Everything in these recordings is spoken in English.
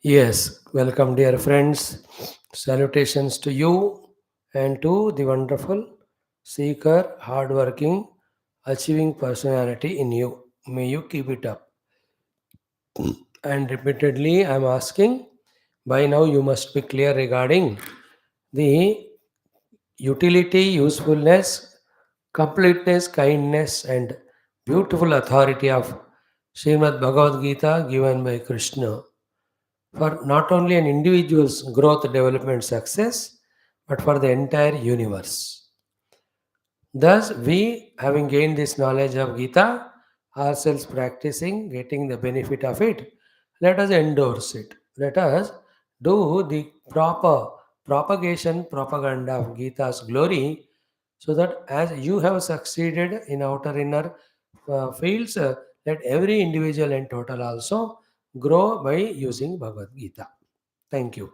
Yes, welcome, dear friends. Salutations to you and to the wonderful seeker, hardworking, achieving personality in you. May you keep it up. And repeatedly, I am asking, by now you must be clear regarding the utility, usefulness, completeness, kindness, and beautiful authority of Srimad Bhagavad Gita given by Krishna for not only an individual's growth, development, success, but for the entire universe. Thus, we, having gained this knowledge of Gita, ourselves practicing, getting the benefit of it, let us endorse it. Let us do the proper propagation, propaganda of Gita's glory, so that as you have succeeded in outer inner fields, let every individual and total also grow by using Bhagavad Gita. Thank you.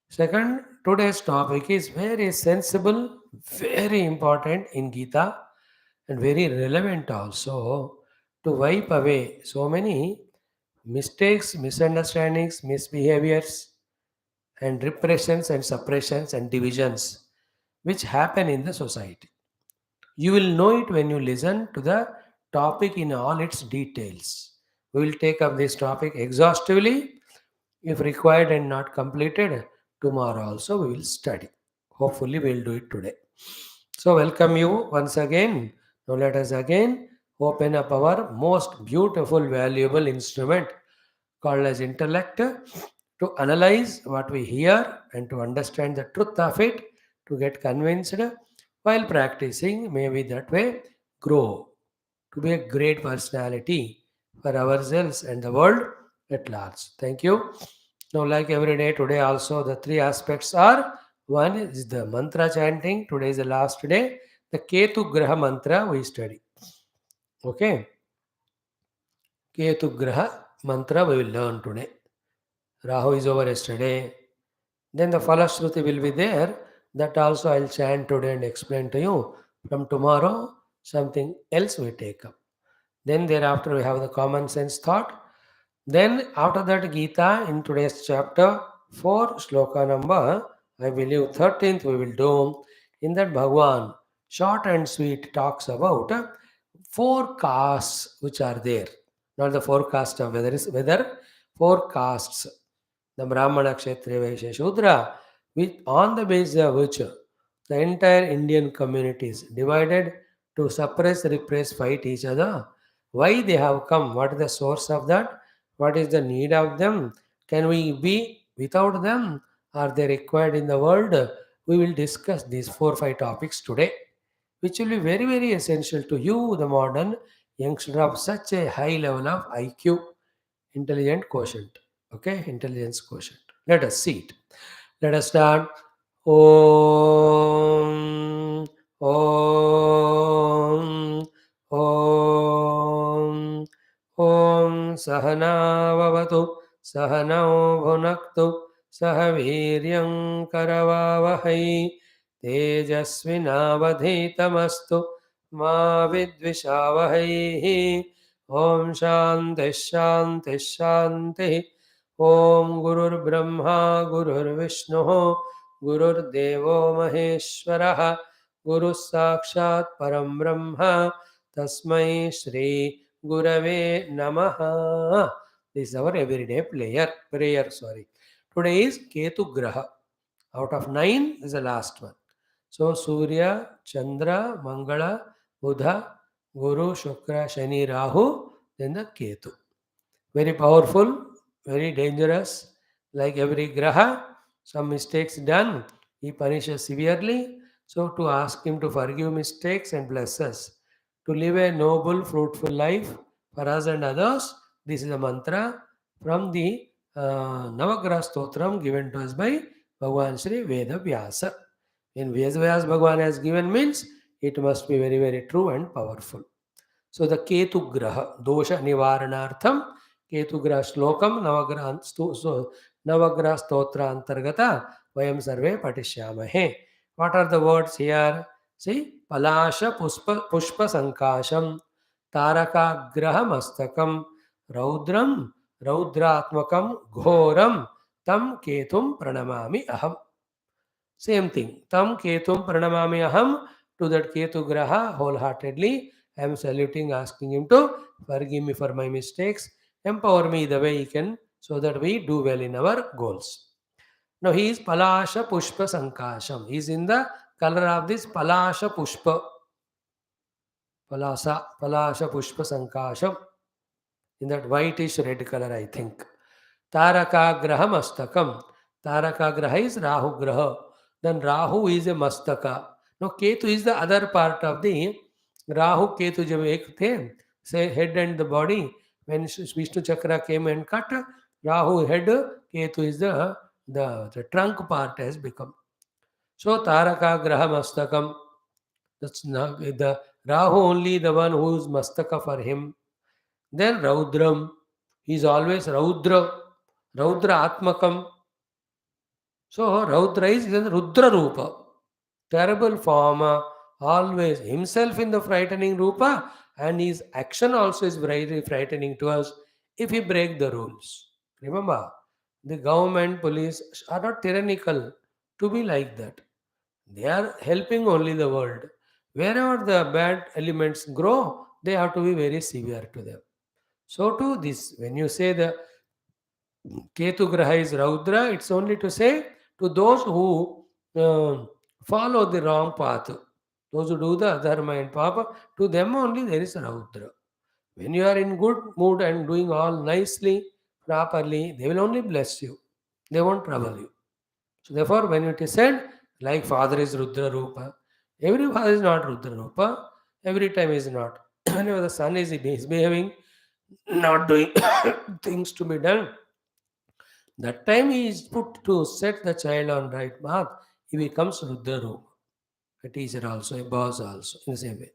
Second, today's topic is very sensible, very important in Gita, and very relevant also to wipe away so many mistakes, misunderstandings, misbehaviors, and repressions and suppressions and divisions which happen in the society. You will know it when you listen to the topic in all its details. We will take up this topic exhaustively if required and not completed. Tomorrow also we will study. Hopefully, we will do it today. So, welcome you once again. Now, let us again open up our most beautiful, valuable instrument called as intellect to analyze what we hear and to understand the truth of it, to get convinced while practicing, maybe that way grow to be a great personality for ourselves and the world at large. Thank you. Now, like every day, today also the three aspects are: one is the mantra chanting. Today is the last day. The KETU GRAHA mantra we study. Okay, KETU GRAHA mantra we will learn today. Rahu is over yesterday. Then the Falashruti will be there. That also I'll chant today and explain to you. From tomorrow, something else we take up. Then thereafter we have the common sense thought. Then after that Gita in today's chapter 4, shloka number, I believe 13th we will do. In that Bhagwan, short and sweet, talks about four castes which are there. Not the forecast of weather, four castes. The Brahmana, Kshatriya, Vaishya, Shudra, with, on the basis of which the entire Indian community is divided to suppress, repress, fight each other. Why they have come? What is the source of that? What is the need of them? Can we be without them? Are they required in the world? We will discuss these 4 5 topics today, which will be very, very essential to you, the modern youngster of such a high level of IQ, intelligent quotient. Okay, intelligence quotient. Let us see it. Let us start. Om, Om, Om, Om Sahana Vavatu, Sahanao Bhunaktu, Sahaviryam Karavavahai, Tejasvinavadhitamastu, Ma Vidvishavahai. Om Shanti Shanti Shanti. Om Gurur Brahma Gurur Vishnu Gurur Devo Maheshwara Guru Sakshat Param Brahma Tasmai Shri Gurave Namaha. This is our everyday prayer. Today is Ketu Graha. Out of 9 is the last one. So Surya, Chandra, Mangala, Buddha, Guru, Shukra, Shani, Rahu, then the Ketu. Very powerful, very dangerous. Like every Graha, some mistakes done, he punishes severely. So to ask him to forgive mistakes and bless us, to live a noble, fruitful life for us and others, this is a mantra from the Navagraha Stotram given to us by Bhagavan Sri Veda Vyasa. In Veda Vyasa Bhagavan has given means it must be very, very true and powerful. So the Ketu Graha, Dosha Nivaranartham, Ketu Graha Shlokam, Navagraha Stotra Antargata, Vayam Sarve Patishyamahe. What are the words here? See, Palasha Pushpa Sankasham, तारकाग्रहमस्तकं रौद्रं रौद्रात्मकं घोरं तं केतुं प्रणमामि अहम्. Same thing. Tam Ketum Pranamami Aham, to that Ketu Graha wholeheartedly. I am saluting, asking him to forgive me for my mistakes, empower me the way he can, so that we do well in our goals. Now he is Palasha Pushpa Sankasham. He is in the color of this Palasha Pushpa. Palasha Pushpa Sankasham. In that whitish red color, I think. Taraka Graha Mastakam. Taraka Graha is Rahu Graha. Then Rahu is a Mastaka. Now Ketu is the other part of the Rahu Ketu jab ek the, say head and the body. When Vishnu Chakra came and cut, Rahu head, Ketu is the trunk part has become. So Taraka Graha Mastakam. That's not the Rahu only the one who is Mastaka for him. Then Raudram. He is always Raudra. Raudra Atmakam. So Raudra is Rudra Rupa. Terrible form, always himself in the frightening Rupa, and his action also is very frightening to us if he break the rules. Remember, the government, police are not tyrannical to be like that. They are helping only the world. Wherever the bad elements grow, they have to be very severe to them. So to this, when you say the Ketu Graha is Raudra, it's only to say to those who follow the wrong path, those who do the dharma and papa, to them only there is Raudra. When you are in good mood and doing all nicely, properly, they will only bless you. They won't trouble you. So therefore, when it is said, like father is Rudra Rupa, every father is not Rudra Rupa, every time is not. Whenever the son is misbehaving, not doing things to be done, that time he is put to set the child on right path, he becomes Rudra Rupa. A teacher also, a boss also, in the same way.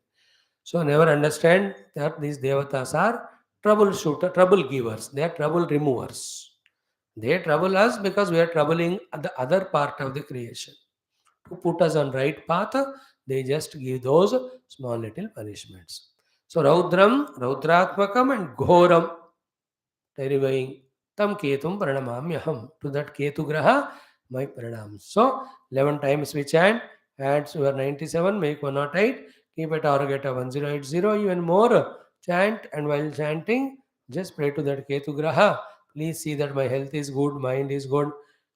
So never understand that these devatas are troubleshooter, trouble givers. They are trouble removers. They trouble us because we are troubling the other part of the creation. To put us on right path, they just give those small little punishments. So Raudram, Raudratmakam and Ghoram, terrifying. Tam Ketum Pranamamyaham. To that Ketu Graha, my Pranam. So 11 times we chant, adds your 97, make 108, keep a target of 1080, even more. Chant, and while chanting, just pray to that Ketu Graha. Please see that my health is good, mind is good,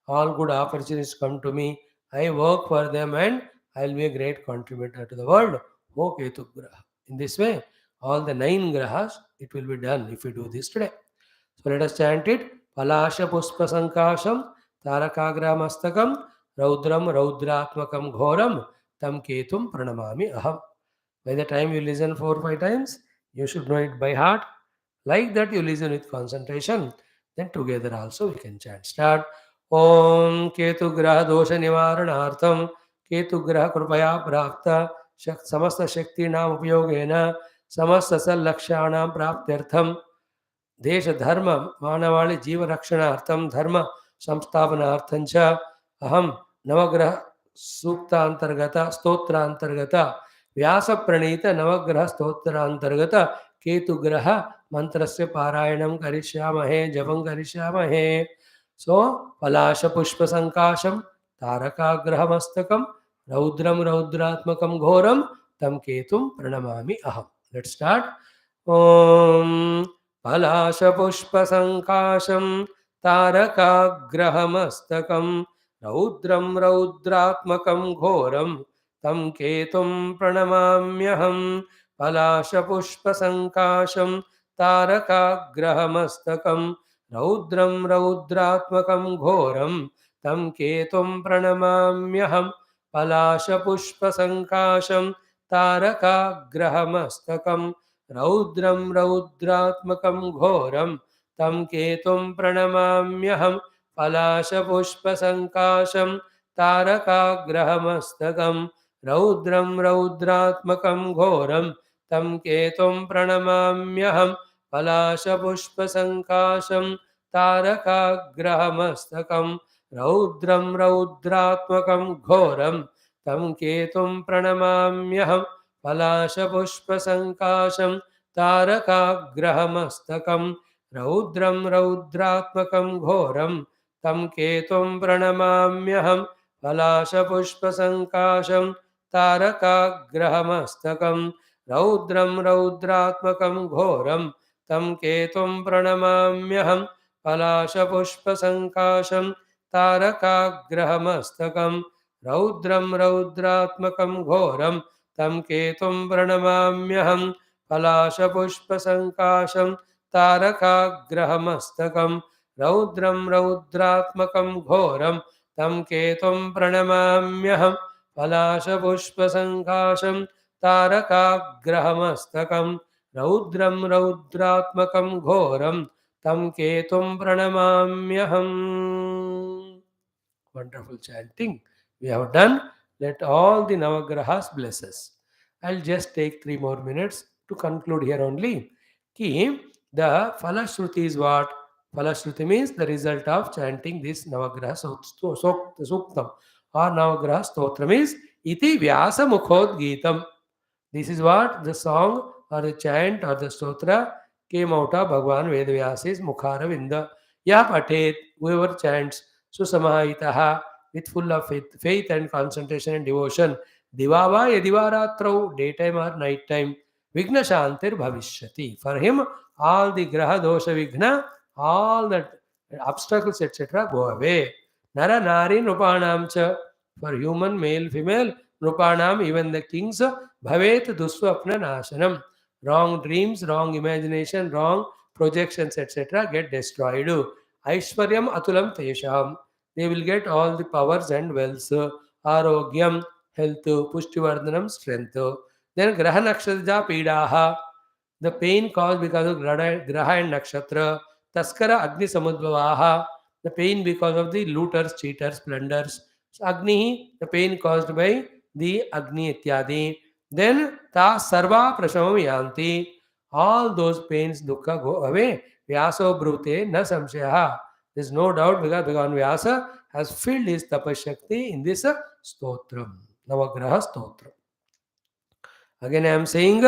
all good opportunities come to me. I work for them and I will be a great contributor to the world. O Ketu Graha. In this way, all the 9 grahas, it will be done if we do this today. So let us chant it. Palasha Puspa Sankasham, Tarakagra Mastakam, Raudram Raudratmakam Ghoram, Tam Ketum Pranamami Aham. By the time you listen 4 or 5 times, you should know it by heart. Like that, you listen with concentration. Then together also we can chant. Start. Om Ketu Graha Dosha Nivaranartham, Ketu Graha Krupaya Prapta, Samasta Shakti Nam Upyogena, Samasta Sal Lakshanam Praptyartham. देश धर्म मानवाళి जीव रक्षणार्थम धर्म संस्थापनार्थं च अहम नवग्रह सूक्तांतर्गत स्तोत्रांतर्गत व्यास प्रणीत नवग्रह स्तोत्रांतर्गत केतुग्रह मंत्रस्य पारायणं करिष्यामहे जपं करिष्यामहे. सो पलाश पुष्प संकाशम तारकाग्रहमस्तकं रौद्रम रौद्रात्मकं घोरम तम केतुं प्रणमामि अहम. Let's start. ओम पलाशपुष्पसङ्काशं तारकाग्रहमस्तकं रौद्रं रौद्रात्मकं घोरं तं केतुं प्रणमाम्यहं. पलाशपुष्पसङ्काशं तारकाग्रहमस्तकं रौद्रं रौद्रात्मकं घोरं तं केतुं प्रणमाम्यहं. पलाशपुष्पसङ्काशं तारकाग्रहमस्तकं रौद्रं रौद्रात्मकं घोरं तं केतुं प्रणमाम्यहं. पलाशपुष्पसङ्काशं तारकाग्रहमस्तकं रौद्रं रौद्रात्मकं घोरं तं केतुं प्रणमाम्यहं. पलाशपुष्पसङ्काशं तारकाग्रहमस्तकं रौद्रं रौद्रात्मकं घोरं तं केतुं प्रणमाम्यहं. पलाशपुष्पसङ्काशं तारकाग्रहमस्तकं रौद्रं रौद्रात्मकं घोरं तं केतुं प्रणमाम्यहं पलाशपुष्पसङ्काशं तारकाग्रहमस्तकं रौद्रं रौद्रात्मकं घोरं तं केतुं प्रणमाम्यहं पलाशपुष्पसङ्काशं तारकाग्रहमस्तकं रौद्रं रौद्रात्मकं घोरं तं केतुं प्रणमाम्यहं पलाशपुष्पसङ्काशं तारकाग्रहमस्तकं रौद्रं रौद्रात्मकं घोरं तं केतुं प्रणमाम्यहं पलाशपुष्पसङ्काशं तारकाग्रहमस्तकं रौद्रं रौद्रात्मकं घोरं तं केतुं प्रणमाम्यहम्. Wonderful chanting we have done. Let all the Navagrahas bless us. I'll just take 3 more minutes to conclude here only. Ki the Falashruti is what? Falashruti means the result of chanting this Navagraha Suktam or Navagraha Stotram is Iti Vyasa Mukhod Geetam. This is what the song or the chant or the stotra came out of Bhagavan Vedavyas's Mukharavinda. Ya Patet, whoever chants Susamahitaha with full of faith and concentration and devotion, Divava Yadivaratrau, daytime or night time, Vigna Shantir Bhavishyati. For him, all the Graha Dosha Vigna, all the obstacles, etc., go away. Nara Nari Nupanam cha, for human, male, female, Nupanam, even the kings, Bhavet Duswapna Nashanam. Wrong dreams, wrong imagination, wrong projections, etc., get destroyed. Aishwaryam Atulam Tesham. They will get all the powers and wealth. Arogyam, health, Pushtivardhanam, strength. Then Graha Nakshatraja Pidaha, the pain caused because of Graha and Nakshatra. Taskara Agni Samudbhavaha, the pain because of the looters, cheaters, plunderers. Agni, the pain caused by the Agni Ityadi. Then Ta Sarva Prashamam Yanti, all those pains, dukkha go away. Vyaso Brute Na Samshaha. There is no doubt because Bhagavan Vyasa has filled his tapashakti in this stotram, Navagraha stotram. Again, I am saying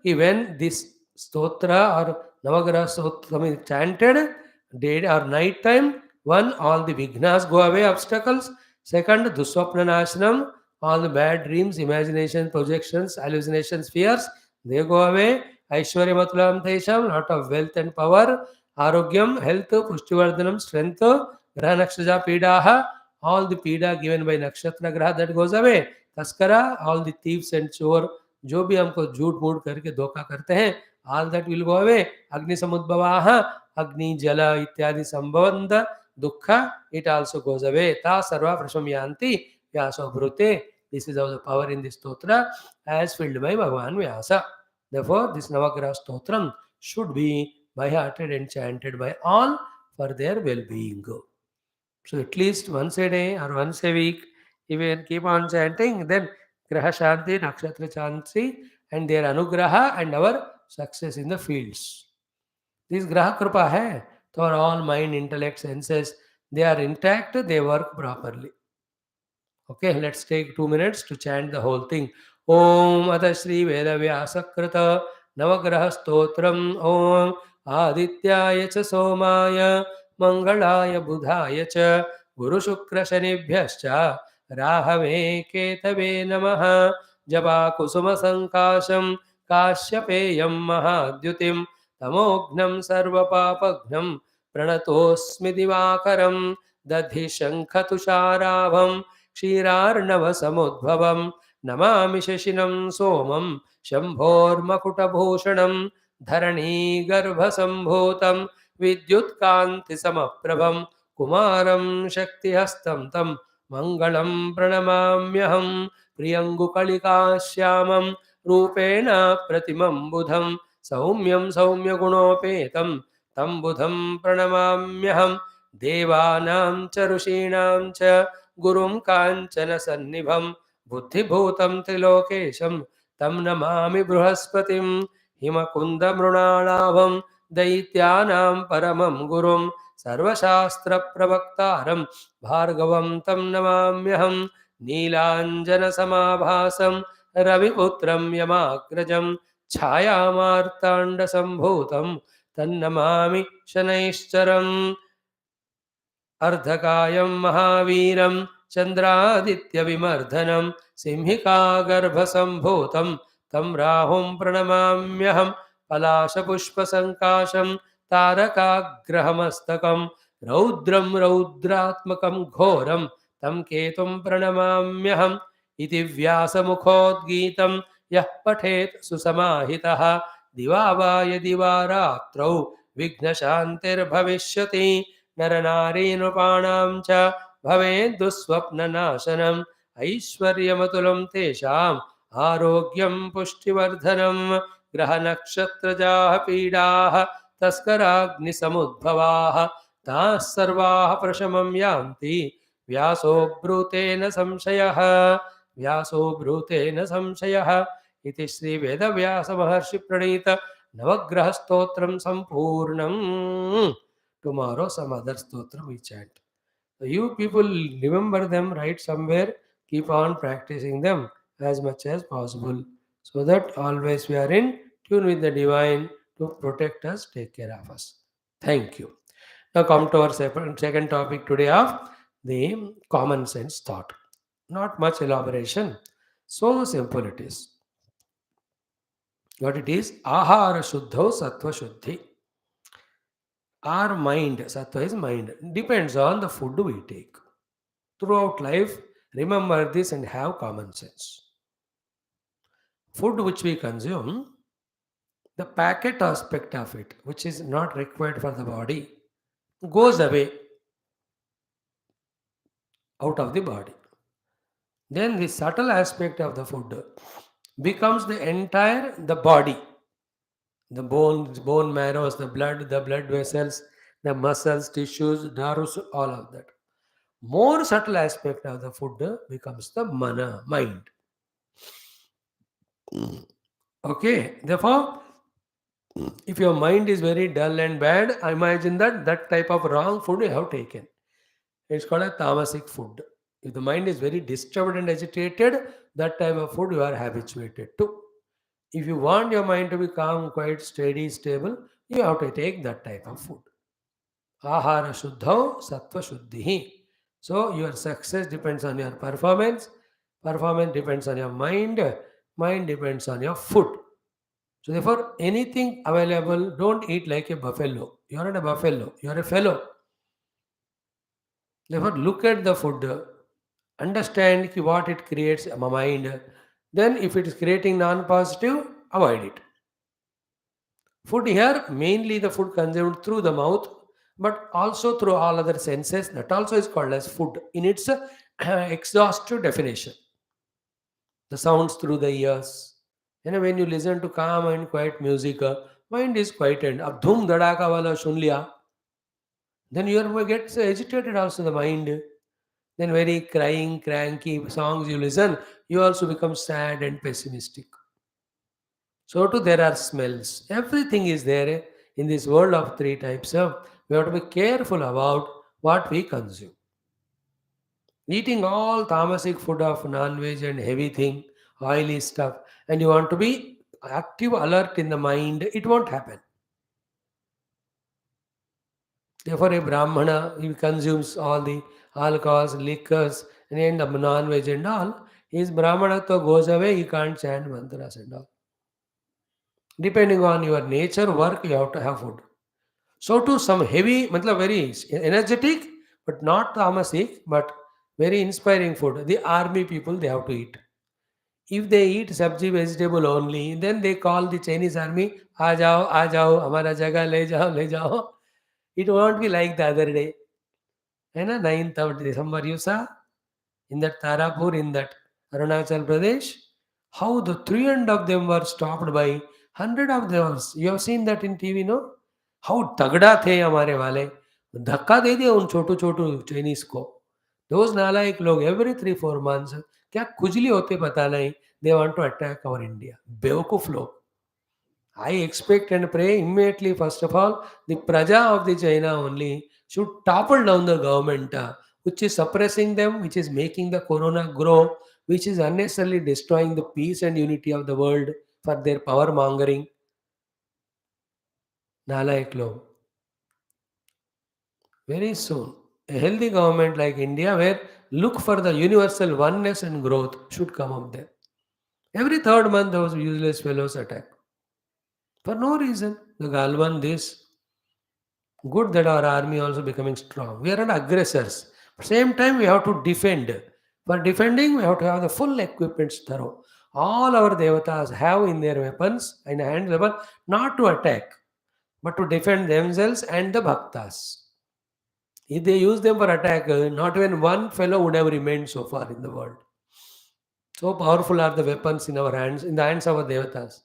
when this stotra or Navagraha stotram is chanted, day or night time, one, all the vignas go away, obstacles. Second, Duswapna Nashanam, all the bad dreams, imagination, projections, hallucinations, fears, they go away. Aishwarya Matulam Tesham, lot of wealth and power. Arogyam, health, Pushtivardhanam, strength, Graha Nakshaja Pidaha, all the Pida given by Nakshatra Graha, that goes away. Taskara, all the thieves and chore, जो भी हमको झूठ मूठ करके धोखा करते हैं, all that will go away. Agni Samudbhavaha, Agni Jala इत्यादि संबंध दुखा, it also goes away. Ta Sarva Prashamyanti Vyaso Brute. This is how the power in this stotra as filled by Bhagavan Vyasa. Therefore, this Navagraha Stotram should be by hearted and chanted by all for their well-being. So at least once a day or once a week, if we keep on chanting, then Graha Shanti, Nakshatra Shanti, and their Anugraha and our success in the fields. This Graha Kripa hai, so our all mind, intellect, senses, they are intact, they work properly. Okay, let's take 2 minutes to chant the whole thing. Om Atha Shri Veda Vyasakrita Navagraha Stotram Om Adityaya Cha Somaya Mangalaya Budhaya Cha Guru Shukra Shanibhyascha Rahave Ketave Namaha Japa Kusuma Sankasham Kashyapeyam Mahadyutim Tamognam Sarva Papagnam Pranatosmi Divakaram Dadhi Shankhatusharabham क्षीरार्णवसमुद्भवं Namami शशिनं सोमं शम्भोर्मकुटभूषणं धरणीगर्भसम्भूतं विद्युत्कान्तिसमप्रभं कुमारं शक्तिहस्तं तं मङ्गलं प्रणमाम्यहं प्रियङ्गुकलिकाश्यामं रूपेण प्रतिमं बुधं सौम्यं सौम्यगुणोपेतं तं बुधं प्रणमाम्यहं देवानां च ऋषीणां च गुरुं काञ्चन सन्निभं बुद्धिभूतं त्रिलोकेशं तं नमामि बृहस्पतिं हिमकुन्दमृणालाभं दैत्यानां परमं गुरुं सर्वशास्त्रप्रवक्तारं भार्गवं तं नमाम्यहं नीलाञ्जनसमाभासं रविपुत्रं यमाग्रजं छायामार्ताण्डसम्भूतं तन्नमामि शनैश्चरम् अर्धकायं महावीरं चन्द्रादित्यविमर्दनं सिंहिकागर्भसम्भूतं तं राहुं प्रणमाम्यहं पलाशपुष्पसङ्काशं तारकाग्रहमस्तकं रौद्रं रौद्रात्मकं घोरं तं केतुं प्रणमाम्यहम् इति व्यासमुखोद्गीतं यः पठेत् सुसमाहितः दिवा वा यदि वा रात्रौ विघ्नशान्तिर्भविष्यति नरनारीनृपाणां च भवेद्दुःस्वप्ननाशनम् ऐश्वर्यमतुलं तेषाम् आरोग्यं पुष्टिवर्धनं ग्रहनक्षत्रजाः पीडाः तस्कराग्निसमुद्भवाः ताः सर्वाः प्रशमं यान्ति व्यासो ब्रूतेन संशयः व्यासो ब्रूतेन संशयः इति श्रीवेदव्यासमहर्षिप्रणीत नवग्रहस्तोत्रं सम्पूर्णम्. Tomorrow some other stotra we chant. So you people remember them, write somewhere, keep on practicing them as much as possible, so that always we are in tune with the divine to protect us, take care of us. Thank you. Now come to our second topic today of the common sense thought. Not much elaboration. So simple it is. What it is? Ahara shuddho sattva shuddhi. Our mind, sattva is mind, depends on the food we take. Throughout life, remember this and have common sense. Food which we consume, the packet aspect of it, which is not required for the body, goes away out of the body. Then the subtle aspect of the food becomes the entire the body, the bones, bone marrows, the blood vessels, the muscles, tissues, nerves, all of that. More subtle aspect of the food becomes the mana, mind. Okay, therefore, if your mind is very dull and bad, imagine that that type of wrong food you have taken. It's called a tamasic food. If the mind is very disturbed and agitated, that type of food you are habituated to. If you want your mind to be calm, quiet, steady, stable, you have to take that type of food. Ahara shuddhau sattva shuddhihi. So your success depends on your performance. Performance depends on your mind. Mind depends on your food. So therefore, anything available, don't eat like a buffalo. You are not a buffalo. You are a fellow. Therefore, look at the food. Understand what it creates in my mind. Then, if it is creating non-positive, avoid it. Food here, mainly the food consumed through the mouth, but also through all other senses. That also is called as food in its exhaustive definition. The sounds through the ears. When you listen to calm and quiet music, mind is quieted. Ab dhum dhadaka wala sun liya. Then you get agitated also the mind. Then very crying, cranky songs you listen, you also become sad and pessimistic. So too there are smells. Everything is there in this world of three types. We have to be careful about what we consume. Eating all tamasic food of non-veg and heavy thing, oily stuff, and you want to be active, alert in the mind, it won't happen. Therefore, a Brahmana, he consumes all the alcohols, liquors, and the non-veg and all. His Brahmanatva goes away, he can't chant mantras and all. Depending on your nature, work, you have to have food. So too, some heavy, very energetic, but not tamasic, but very inspiring food. The army people, they have to eat. If they eat sabji vegetable only, then they call the Chinese army, aa jao, hamara jagah le jao, le jao. It won't be like the other day. 9th of December, you saw in that Tarapur, in that Arunachal Pradesh, how the 300 of them were stopped by 100 of them. You have seen that in TV, no? How tagda the हमारे वाले धक्का दे दिया उन छोटू छोटू Chinese को. Those नालायक लोग every 3-4 months क्या खुजली होते पता नहीं, they want to attack our India. बेवकूफ लोग. I expect and pray immediately, first of all, the Praja of the China only should topple down the government, which is suppressing them, which is making the corona grow, which is unnecessarily destroying the peace and unity of the world. for their power mongering. Nalayak log. Very soon, a healthy government like India, where look for the universal oneness and growth, should come up there. Every third month, those useless fellows attack for no reason. The Galwan this. Good that our army also becoming strong. We are not aggressors. Same time, we have to defend. For defending, we have to have the full equipment thorough. All our devatas have in their weapons and hand weapon not to attack, but to defend themselves and the bhaktas. If they use them for attack, not even one fellow would have remained so far in the world. So powerful are the weapons in our hands, in the hands of our devatas.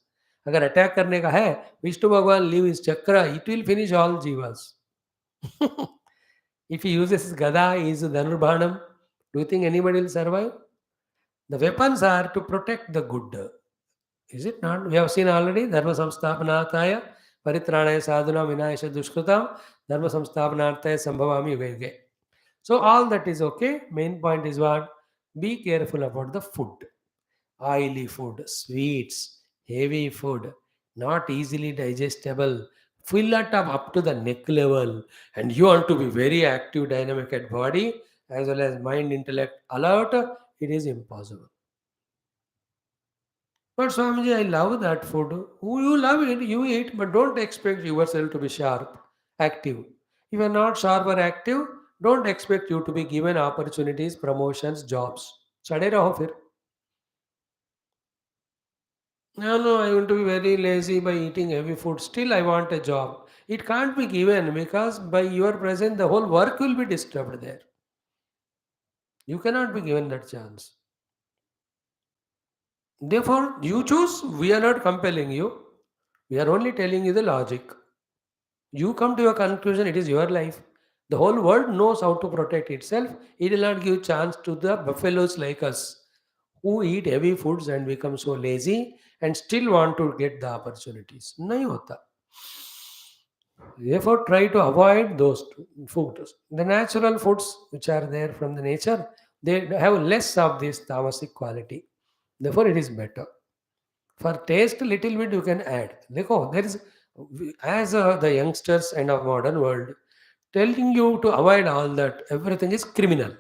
अगर attack करने का है, विष्णु भगवान leave is चक्र, it will finish all jivas. If he uses his gada, he is Dhanurbanam, do you think anybody will survive? The weapons are to protect the good. Is it not? We have seen already Dharma Samsthapanarthaya, Paritranaya Sadhuna Vinayasha Dushkritam, Dharma Samsthapanarthaya Sambhavami Vege. So all that is okay. Main point is what? Be careful about the food. Oily food, sweets, heavy food, not easily digestible. Fill it up to the neck level, and you want to be very active, dynamic at body as well as mind, intellect, alert. It is impossible. But Swamiji, I love that food. Oh, you love it, you eat, but don't expect yourself to be sharp, active. If you are not sharp or active, don't expect you to be given opportunities, promotions, jobs. Sade raho fir. No, no, I want to be very lazy by eating heavy food. Still, I want a job. It can't be given because by your presence, the whole work will be disturbed there. You cannot be given that chance. Therefore, you choose. We are not compelling you. We are only telling you the logic. You come to your conclusion, it is your life. The whole world knows how to protect itself. It will not give chance to the buffaloes like us who eat heavy foods and become so lazy and still want to get the opportunities. नहीं होता. Therefore, try to avoid those foods. The natural foods which are there from the nature, they have less of this tamasic quality. Therefore, it is better. For taste, little bit you can add. Dekho, there is, as the youngsters and of modern world, telling you to avoid all that, everything is criminal.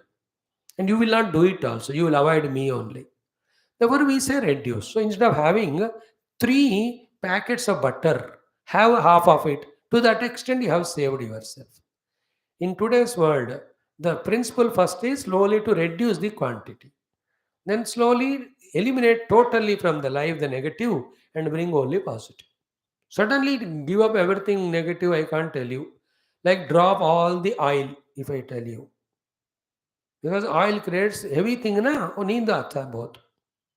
And you will not do it also. You will avoid me only. Therefore, we say reduce. So instead of having three packets of butter, have half of it. To that extent, you have saved yourself. In today's world, the principle first is slowly to reduce the quantity. Then slowly eliminate totally from the life the negative and bring only positive. Suddenly give up everything negative, I can't tell you. Like drop all the oil, if I tell you. Because oil creates heavy thing, na? वो नींद आता है बहुत.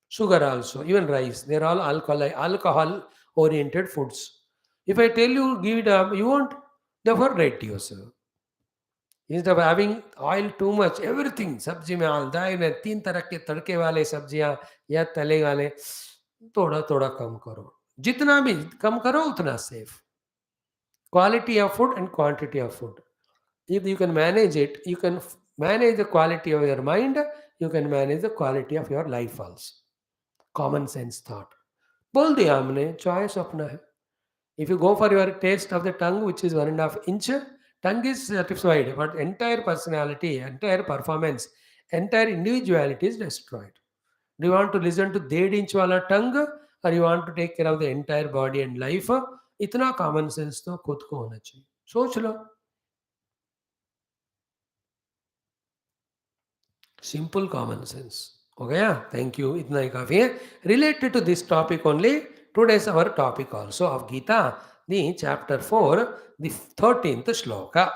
Sugar also, even rice, they're all alcohol oriented foods. If I tell you give it up, you won't. Therefore, reduce. Instead of having oil too much, everything, सब्जी में all दाल में तीन तरह के तड़के वाले सब्जियां या तले वाले थोड़ा थोड़ा कम करो. जितना भी कम करो उतना safe. Quality of food and quantity of food. If you can manage it, you can manage the quality of your mind, you can manage the quality of your life also. Common sense thought. बोल दिया हमने, choice अपना है. If you go for your taste of the tongue, which is 1.5 inch, tongue is satisfied, but entire personality, entire performance, entire individuality is destroyed. Do you want to listen to 1.5 inch वाला tongue, or you want to take care of the entire body and life? इतना common sense तो खुद को होना चाहिए. सोच लो. Simple common sense. Okay, yeah? Thank you. इतना ही काफी है. Related to this topic only, today's our topic also of Geetha, the chapter 4, the 13th shloka.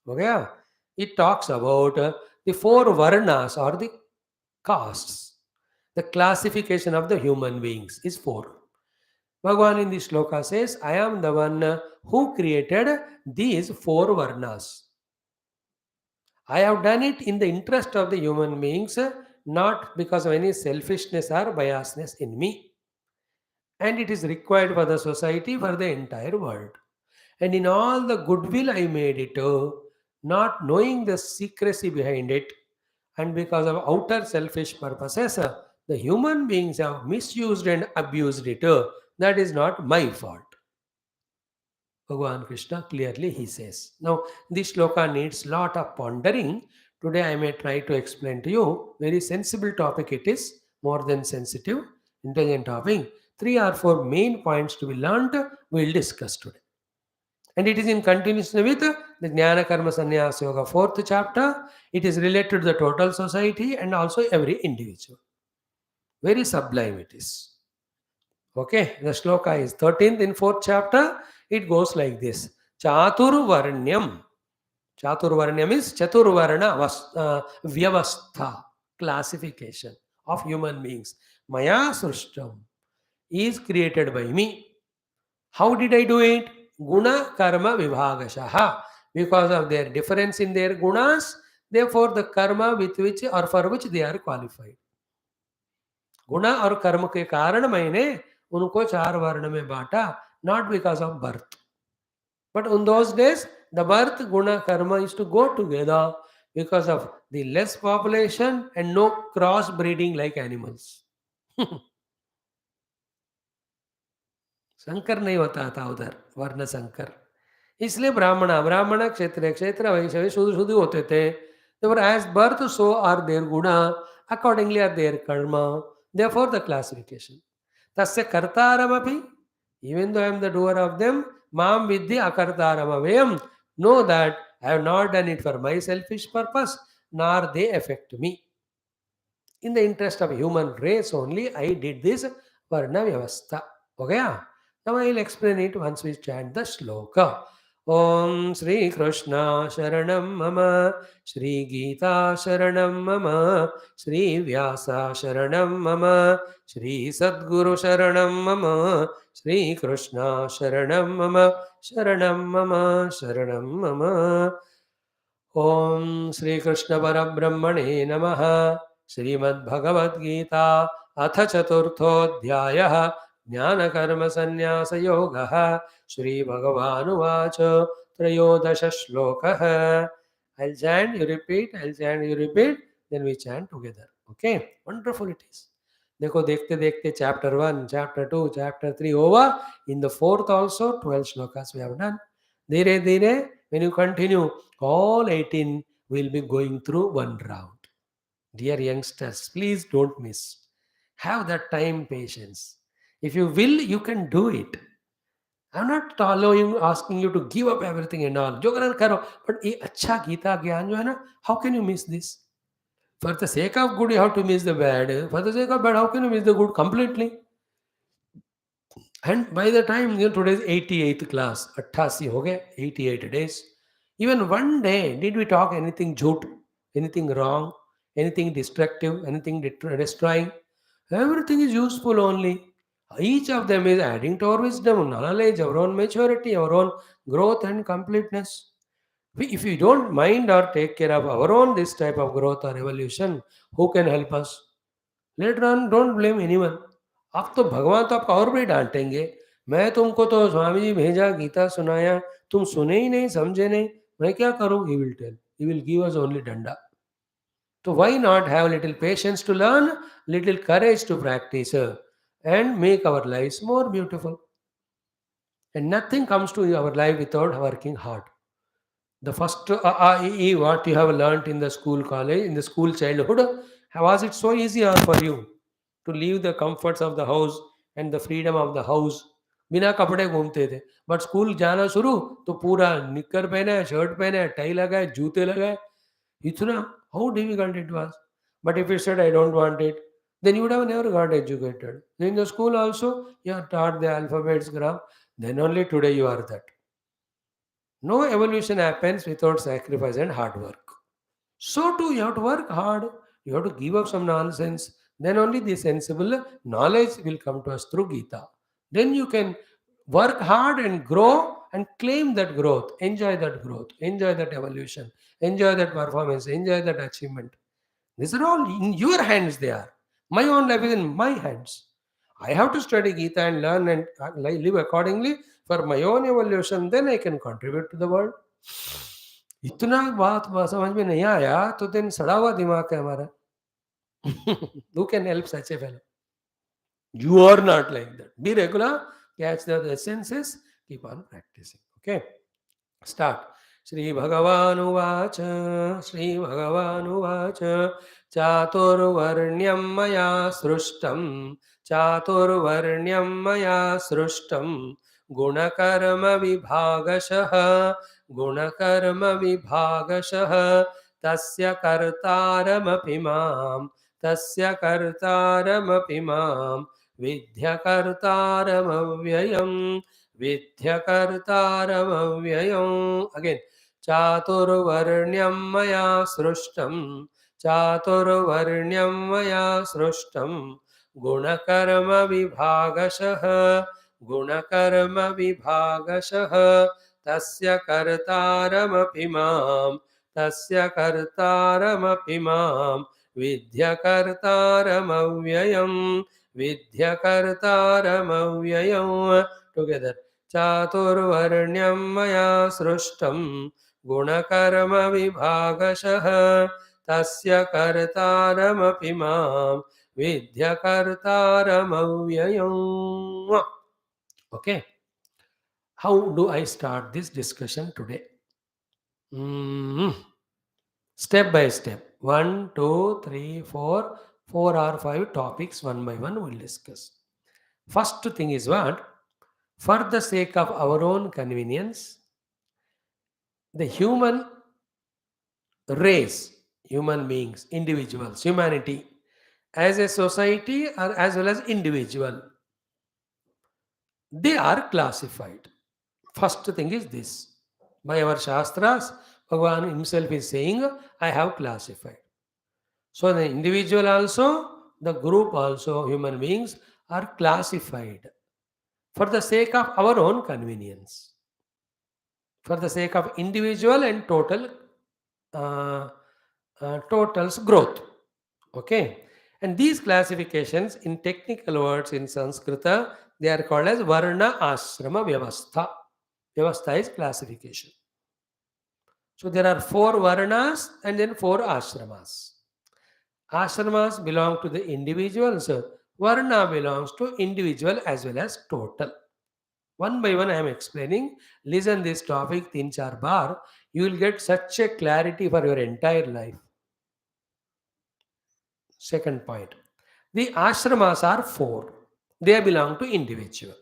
Okay, yeah? It talks about the four varnas or the castes. The classification of the human beings is four. Bhagavan in this shloka says, I am the one who created these four varnas. I have done it in the interest of the human beings, not because of any selfishness or biasness in me. And it is required for the society, for the entire world. And in all the goodwill I made it, not knowing the secrecy behind it, and because of outer selfish purposes, the human beings have misused and abused it. that is not my fault. Bhagavan Krishna clearly he says. Now, this shloka needs lot of pondering. Today I may try to explain to you. Very sensible topic it is, more than sensitive, intelligent topic. Three or four main points to be learnt we will discuss today. And it is in continuation with the Jnana Karma Sannyasa Yoga, fourth chapter. It is related to the total society and also every individual. Very sublime it is. Okay, the shloka is 13th in fourth chapter. It goes like this. Chaturvarnyam. Chaturvarnyam is Chaturvarna Vyavastha, classification of human beings. Maya Srishtam is created by me. How did I do it? Guna Karma Vibhagashaha. Because of their difference in their gunas, therefore the karma with which or for which they are qualified. गुण और कर्म के कारण मैंने उनको चार वर्ण में बांटा, not because of birth. But in those days, the birth, guna, karma used to go together because of the less population and no cross breeding like animals. संकर नहीं होता था उधर, वर्ण संकर. इसलिए ब्राह्मण ब्राह्मण, क्षत्रिय क्षेत्र, वैश्य शूद्र शूद्र होते थे. Therefore, as birth, so are their guna, accordingly are their karma. Therefore, the classification. Tasya kartaramapi, even though I am the doer of them, mam vidhi akartaramavayam. Know that I have not done it for my selfish purpose, nor they affect me. In the interest of human race only, I did this varna vyavastha. Okay? Now I will explain it once we chant the shloka. Om Sri Krishna Sharanam Mama, Sri Geetha Sharanam Mama, Sri Vyasa Sharanam Mama, Sri Sadguru Sharanam Mama, Sri Krishna Sharanam Mama, Sharanam Mama, Sharanam Mama. Om Sri Krishna Parabrahmane Namaha. Shrimad Bhagavad Gita अथ चतुर्थोऽध्यायः ज्ञानकर्मसन्न्यासयोगः. श्रीभगवानुवाच त्रयोदश श्लोकः. I'll chant, you repeat, I'll chant, you repeat, then we chant together. Okay, wonderful it is. देखो देखते देखते chapter 1, chapter 2, chapter 3 over. In the fourth also 12 shlokas we have done. धीरे धीरे when you continue, all 18 will be going through one round. Dear youngsters, please don't miss. Have that time patience. If you will, you can do it. I'm not asking you to give up everything and all. जो करना करो. But ये अच्छा गीता ज्ञान जो है ना, how can you miss this? For the sake of good, you have to miss the bad. For the sake of bad, how can you miss the good completely? And by the time today's 88th class, 88 हो गए, 88 days. Even one day, did we talk anything jhoot, anything wrong, anything destructive, anything destroying? Everything is useful only. Each of them is adding to our wisdom, knowledge, our own maturity, our own growth and completeness. If we don't mind or take care of our own this type of growth or evolution, who can help us? Later on, don't blame anyone. अब तो भगवान तो आपको और भी डांटेंगे. मैं तुमको तो स्वामी जी भेजा, गीता सुनाया, तुम सुने ही नहीं, समझे नहीं, मैं क्या करूं? He will tell. He will give us only danda. So why not have little patience to learn, little courage to practice, and make our lives more beautiful? And nothing comes to our life without working hard. The first what you have learnt in the school, college, in the school childhood, was it so easy or for you to leave the comforts of the house and the freedom of the house? बिना कपड़े घूमते थे. But school जाना शुरू तो पूरा निक्कर पहना है, शर्ट पहना है, टाई लगाए, जूते लगाए. इतना how difficult it was. But if you said I don't want it, then you would have never got educated. In the school also you are taught the alphabets, grammar. Then only today you are that. No evolution happens without sacrifice and hard work. So too, you have to work hard. You have to give up some nonsense. Then only the sensible knowledge will come to us through Gita. Then you can work hard and grow and claim that growth. Enjoy that growth. Enjoy that evolution. Enjoy that performance. Enjoy that achievement. These are all in your hands they are. My own life is in my hands. I have to study Gita and learn and live accordingly for my own evolution. Then I can contribute to the world. इतना बात समझ में नहीं आया तो then सड़ा हुआ दिमाग है हमारा. Who can help such a fellow? You are not like that. Be regular, catch the essences, keep on practicing. Okay. Start. Shri Bhagavan Shri Bhagavan Chaturvarnyam maya srushtam Chaturvarnyam maya srushtam Gunakarma vibhagashah Gunakarma vibhagashah Tasya kartaram mam Tasya kartaram mam Vidya kartaram avyayam विद्यकर्तारमव्ययम् again चातुर्वर्ण्यं मया सृष्टं चातुर्वर्ण्यं मया सृष्टं गुणकर्मविभागशः गुणकर्मविभागशः तस्य कर्तारमपि मां तस्य कर्तारमपि मां विद्यकर्तारमव्ययम् विद्यकर्तारमव्ययम् together चातुर्वर्ण्यं मया सृष्टं गुणकर्मविभागशः तस्य कर्तारमपि मां विद्यकर्तारमव्ययम्. Okay, how do I start this discussion today? Step by step. 1, 2, 3, 4, 4 or 5 topics one by one we'll discuss. First thing is what? For the sake of our own convenience, the human race, human beings, individuals, humanity, as a society or as well as individual, they are classified. First thing is this. By our Shastras, Bhagavan himself is saying, I have classified. So the individual also, the group also, human beings are classified for the sake of our own convenience, for the sake of individual and uh, total's growth. Okay, and these classifications in technical words in Sanskrita, they are called as Varna Ashrama Vyavastha. Vyavastha is classification. So there are 4 Varnas and then 4 Ashramas. Ashramas belong to the individuals. Varna belongs to individual as well as total. One by one I am explaining. Listen this topic 3-4 bar. You will get such a clarity for your entire life. Second point. The ashramas are 4. They belong to individual.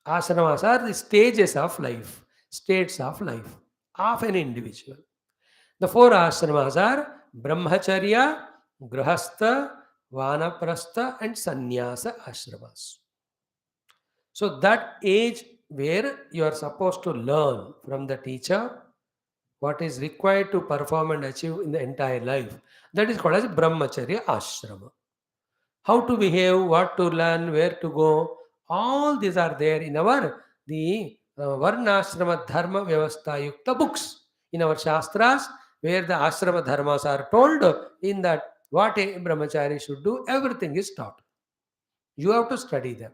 Ashramas are the stages of life, states of life of an individual. The 4 ashramas are Brahmacharya, Grahastha, Vanaprastha and Sannyasa ashramas. So that age where you are supposed to learn from the teacher what is required to perform and achieve in the entire life, that is called as Brahmacharya ashrama. How to behave, what to learn, where to go, all these are there in our the Varnashrama Dharma Vyavastha Yukta books in our Shastras, where the ashrama dharmas are told. In that, what a brahmachari should do, everything is taught. You have to study them.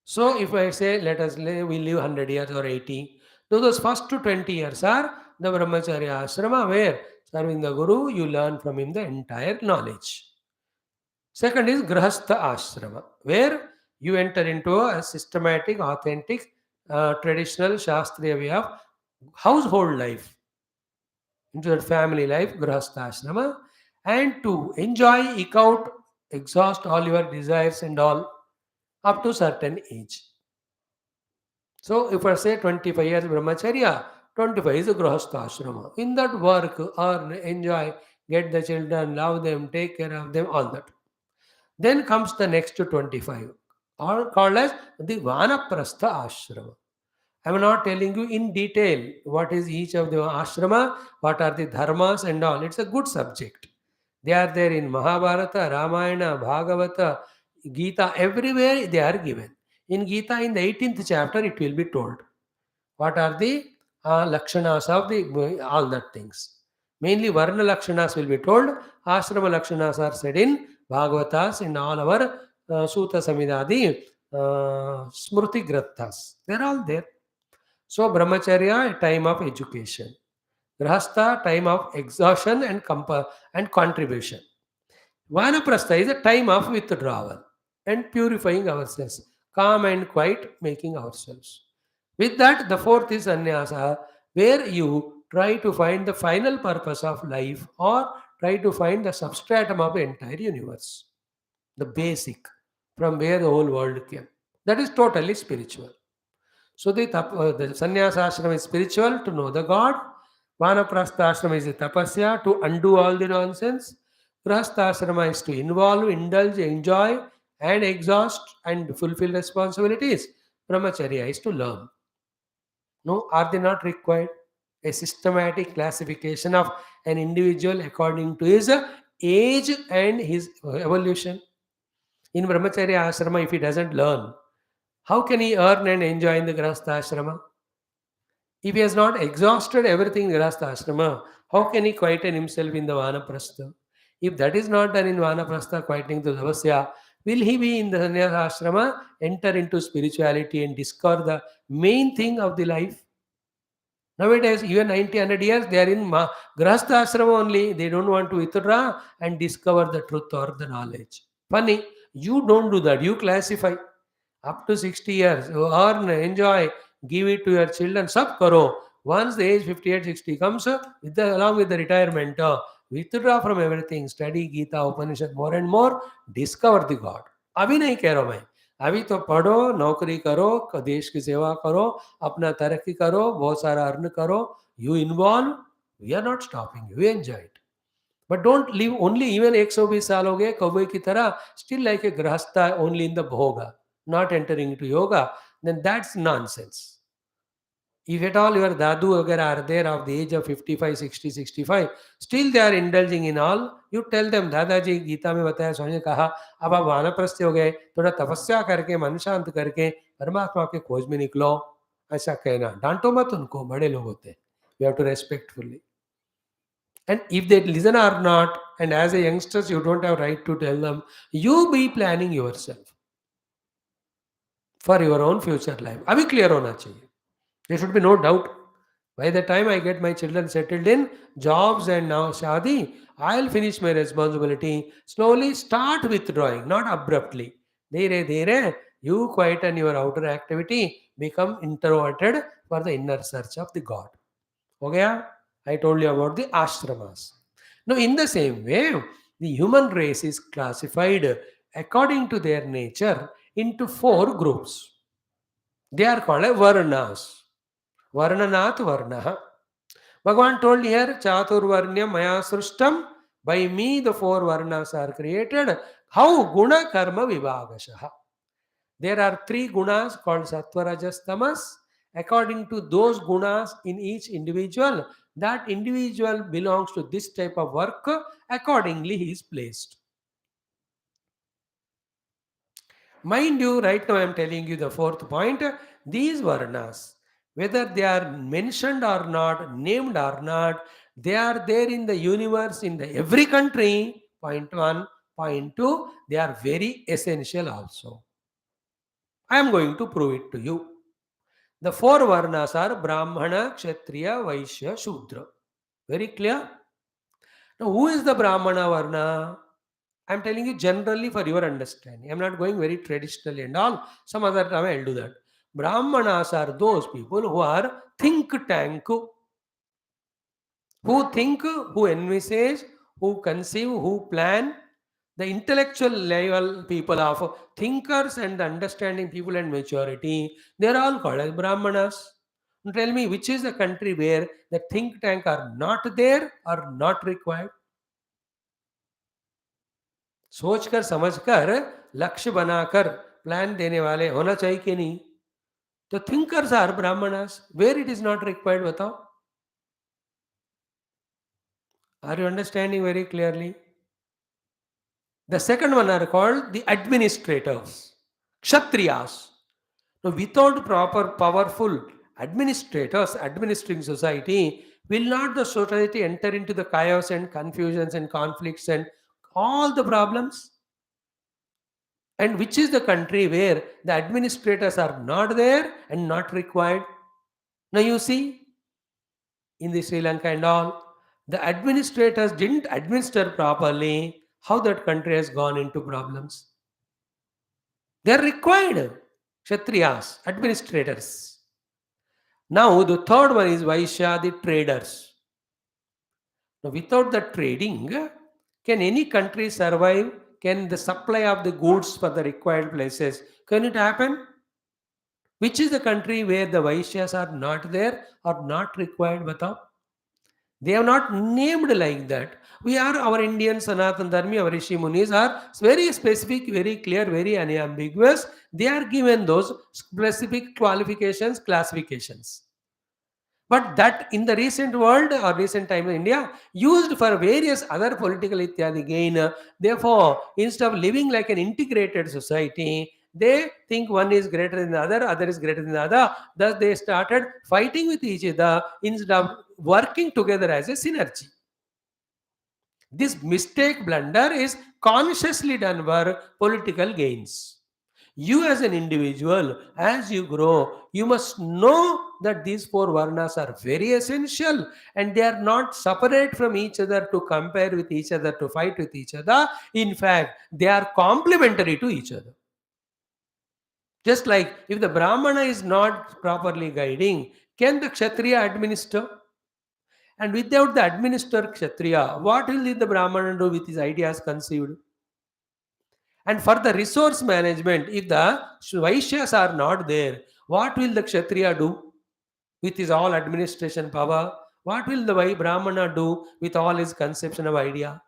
So if I say, let us live, we live 100 years or 80, those first 20 years are the brahmacharya ashrama, where serving the guru, you learn from him the entire knowledge. Second is grahastha ashrama, where you enter into a systematic, authentic, traditional shastriya way of household life, into that family life, grahastha ashrama, and to enjoy, eke out, exhaust all your desires and all up to certain age. So if I say 25 years brahmacharya, 25 is a grahastha ashrama. In that work, earn, enjoy, get the children, love them, take care of them, all that. Then comes the next 25, or called as the Vanaprastha ashrama. I am not telling you in detail what is each of the ashrama, what are the dharmas and all. It's a good subject. They are there in Mahabharata, Ramayana, Bhagavata, Geetha, everywhere they are given. In Geetha, in the 18th chapter, it will be told what are the lakshanas of the all that things. Mainly Varna lakshanas will be told. Ashrama lakshanas are said in Bhagavatas, in all our Sutta Samhidadi, Smruti Grathas. They are all there. So Brahmacharya, a time of education. Grahastha, time of exhaustion and contribution. Vanaprastha is a time of withdrawal. and purifying ourselves, calm and quiet, making ourselves. With that, the fourth is sannyasa, where you try to find the final purpose of life or try to find the substratum of the entire universe, the basic from where the whole world came. That is totally spiritual. So the sannyasa ashram is spiritual to know the God. Vanaprastha ashram is the tapasya to undo all the nonsense. Grahastha ashrama is to involve, indulge, enjoy, and exhaust and fulfill responsibilities. Brahmacharya is to learn. No, are they not required? A systematic classification of an individual according to his age and his evolution. In Brahmacharya ashrama, if he doesn't learn, how can he earn and enjoy in the Grahastha ashrama? If he has not exhausted everything in Grahastha ashrama, how can he quieten himself in the Vanaprastha? If that is not done in Vanaprastha, quieting the Tapasya, will he be in the Sannyasa ashrama, enter into spirituality and discover the main thing of the life? Nowadays, even 90, 100 years, they are in Grahastha ashrama only. They don't want to withdraw and discover the truth or the knowledge. Funny, you don't do that. You classify. Up to 60 years, you earn, enjoy, give it to your children, sab karo. Once the age 58, 60 comes, along with the retirement, withdraw from everything, study Geetha, Upanishad more and more, discover the God. अभी नहीं कह रहा हूं मैं, अभी तो पढ़ो, नौकरी करो, देश की सेवा करो, अपना तरक्की करो, बहुत सारा अर्न करो, you involve, we are not stopping, you enjoy it. But don't live only even 120 साल हो गए कौवे की तरह, still like a grahastha only in the bhoga, not entering into yoga, then that's nonsense. If at all your dadu वगैरह are there of the age of 55, 60, 65, still they are indulging in all, you tell them, दादाजी गीता में बताया, स्वामी ने कहा, अब आप वानप्रस्थ हो गए, थोड़ा तपस्या करके मन शांत करके परमात्मा के खोज में निकलो, ऐसा कहना. डांटो मत उनको, बड़े लोग होते हैं. You have to respectfully. And if they listen or not, and as a youngsters, you don't have right to tell them, you be planning yourself for your own future life. अभी clear होना चाहिए. There should be no doubt. By the time I get my children settled in jobs and now shadi, I'll finish my responsibility. Slowly start withdrawing, not abruptly. Dhere dhere, you quieten your outer activity, become introverted for the inner search of the God. Okay? I told you about the ashramas. Now, in the same way, the human race is classified according to their nature into four groups. They are called varnas. Varnanat varnaha. Bhagavan told here, Chaturvarnya Maya Srishtam. By me, the four varnas are created. How? Guna Karma Vibhagashaha. There are three gunas called Sattva, Rajas, Tamas. According to those gunas in each individual, that individual belongs to this type of work. Accordingly, he is placed. Mind you, right now I am telling you the fourth point. These varnas, whether they are mentioned or not, named or not, they are there in the universe, in the every country. Point one. Point two, they are very essential also. I am going to prove it to you. The four varnas are Brahmana, Kshatriya, Vaishya, Shudra. Very clear? Now, who is the Brahmana Varna? I am telling you generally for your understanding. I am not going very traditionally and all. Some other time I will do that. Brahmanas are those people who are think tank, who think, who envisage, who conceive, who plan. The intellectual level people of thinkers and understanding people and maturity, they are all called as Brahmanas. Tell me, which is the country where the think tank are not there or not required? सोचकर समझकर लक्ष्य बनाकर plan देने वाले होना चाहिए कि नहीं? तो thinkers are Brahmanas. Where it is not required बताओ. Are you understanding very clearly? The second one are called the administrators, Kshatriyas. Now, without proper, powerful administrators administering society, will not the society enter into the chaos and confusions and conflicts and all the problems? And which is the country where the administrators are not there and not required? Now, you see, in the Sri Lanka and all, the administrators didn't administer properly. How that country has gone into problems? They are required. Kshatriyas, administrators. Now the third one is Vaishya, the traders. Now without the trading, can any country survive? Can the supply of the goods for the required places, can it happen? Which is the country where the Vaishyas are not there or not required but they have not named like that. We are our Indian Sanatan Dharmi, our Rishi Munis are very specific, very clear, very unambiguous. They are given those specific qualifications, classifications. But that in the recent world or recent time in India, used for various other political ityadi gain. Therefore, instead of living like an integrated society, they think one is greater than the other is greater than the other. Thus, they started fighting with each other instead of working together as a synergy. This mistake blunder is consciously done for political gains. You as an individual, as you grow, you must know that these four varnas are very essential and they are not separate from each other to compare with each other, to fight with each other. In fact, they are complementary to each other. Just like if the Brahmana is not properly guiding, can the Kshatriya administer? And without the administer Kshatriya, what will the Brahmana do with his ideas conceived? And for the resource management, if the Vaishyas are not there, what will the Kshatriya do with his all administration power? What will the Brahmana do with all his conception of idea?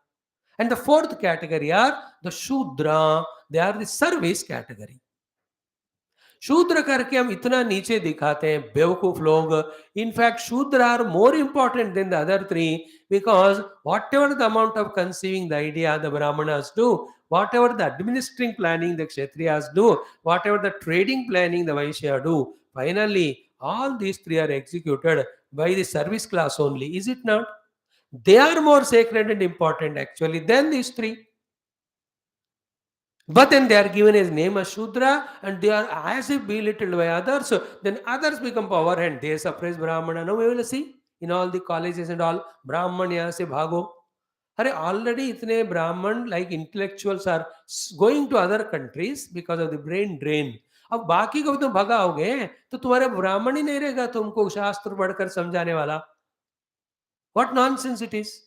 And the fourth category are the Shudra, they are the service category. शूद्र करके हम इतना नीचे दिखाते हैं बेवकूफ लोग. In fact Shudra are more important than the other three because whatever the amount of conceiving the idea the Brahmanas do, whatever the administering planning the kshatriyas do, whatever the trading planning the vaishya do, finally all these three are executed by the service class only, is it not? They are more sacred and important actually than these three. But then they are given his name as Shudra and they are as if belittled by others. So then others become power and they suppress Brahmana. Now we will see in all the colleges and all, Brahman yahan se bhago. Are already itne Brahman like intellectuals are going to other countries because of the brain drain. अब बाकी को भी तुम भगाओगे तो तुम्हारे ब्राह्मण ही नहीं रहेगा तुमको शास्त्र पढ़कर समझाने वाला. What nonsense it is.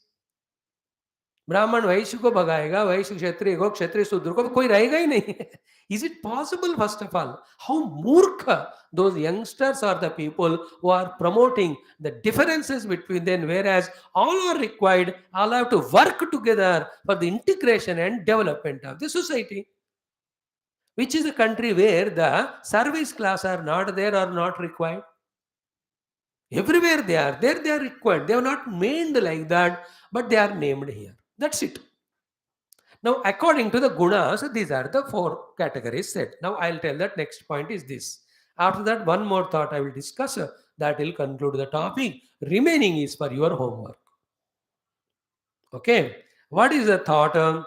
ब्राह्मण वैश्य को भगाएगा, वैश्य क्षत्रिय को, क्षत्रिय शूद्र को, कोई रहेगा ही नहीं. Is it possible? First of all, how murkha those youngsters are the people who are promoting the differences between them, whereas all are required, all have to work together for the integration and development of the society. Which is a country where the service class are not there or not required? Everywhere they are there, they are required. They are not named like that, but they are named here. That's it. Now, according to the gunas, these are the four categories set. Now, I'll tell that next point is this. After that, one more thought I will discuss. That will conclude the topic. Remaining is for your homework. Okay. What is the thought?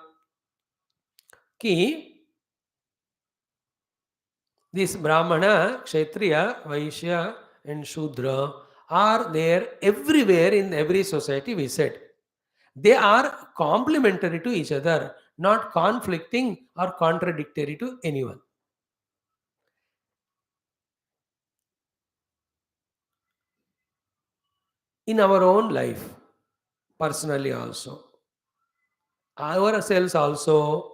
This Brahmana, Kshatriya, Vaishya and Shudra are there everywhere in every society, we said. They are complementary to each other, not conflicting or contradictory to anyone. In our own life, personally also, ourselves also,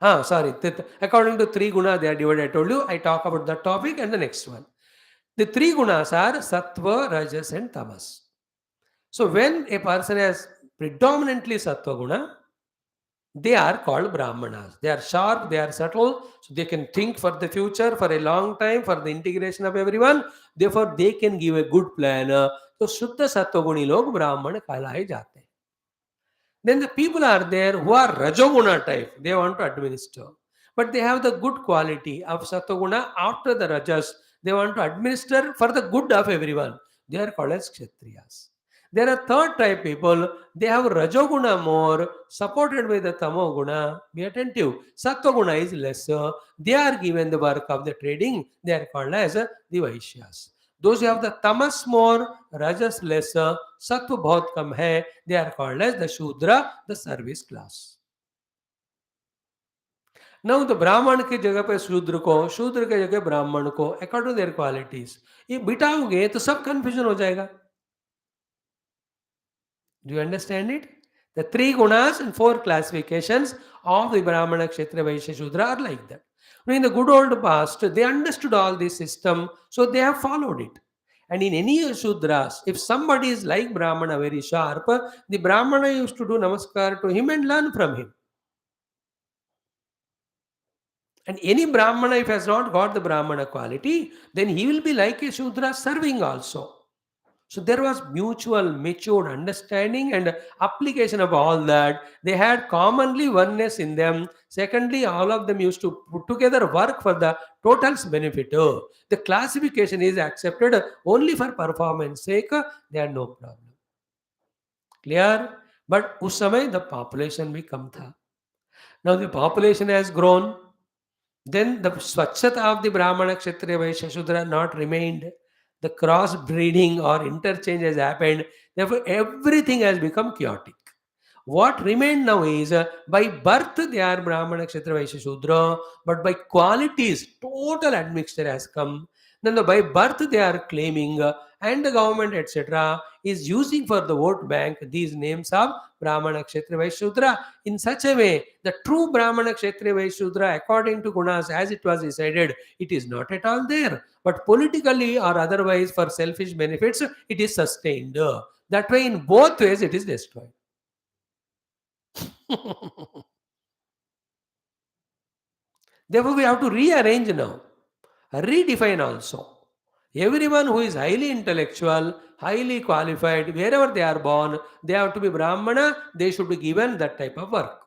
according to three guna, they are divided. I told you, I talk about the topic and the next one. The three gunas are sattva, rajas and tamas. So when a person has predominantly sattva guna, they are called brahmanas. They are sharp, they are subtle, so they can think for the future, for a long time, for the integration of everyone. Therefore, they can give a good plan. So Shuddha Sattva-guni log brahman कहलाए जाते हैं. Then the people are there who are rajoguna type. They want to administer, but they have the good quality of Sattva-guna after the rajas. They want to administer for the good of everyone. They are called as kshatriyas. There are third type people, they have Rajoguna more, supported by the Tamoguna. Be attentive. Sattva-guna is lesser. They are given the work of the trading. They are called as the Vaishyas. Those who have the Tamas more, Rajas lesser, Sattva bahut kam hai, they are called as the Shudra, the service class. Now the ब्राह्मण की जगह पे शूद्र के जगह ब्राह्मण को, according there qualities ये बिठाओगे तो सब कंफ्यूजन हो जाएगा. Do you understand it? The three gunas and four classifications of the Brahmana, Kshatriya, Vaishya, Shudra are like that. Now, in the good old past, they understood all this system, so they have followed it. And in any Shudras, if somebody is like Brahmana, very sharp, the Brahmana used to do namaskar to him and learn from him. And any Brahmana, if has not got the Brahmana quality, then he will be like a Shudra serving also. So there was mutual, matured understanding and application of all that. They had commonly oneness in them. Secondly, all of them used to put together work for the total's benefit. The classification is accepted only for performance sake. They had no problem. Clear? But उस समय the population भी कम था. Now the population has grown. Then the Swachhata of the Brahmana, Kshatriya, Vaishya, Shudra not remained. The cross breeding or interchange has happened. Therefore, everything has become chaotic. What remained now is by birth they are Brahmana, Kshatriya, Vaishya, Shudra, but by qualities, total admixture has come. Then by birth they are claiming, and the government, etc., is using for the vote bank these names of Brahmana, Kshatriya, Vaishya, Shudra. In such a way, the true Brahmana, Kshatriya, Vaishya, Shudra, according to Gunas, as it was decided, it is not at all there. But politically or otherwise, for selfish benefits, it is sustained. That way, in both ways, it is destroyed. Therefore, we have to rearrange now, redefine also. Everyone who is highly intellectual, highly qualified, wherever they are born, they have to be Brahmana, they should be given that type of work.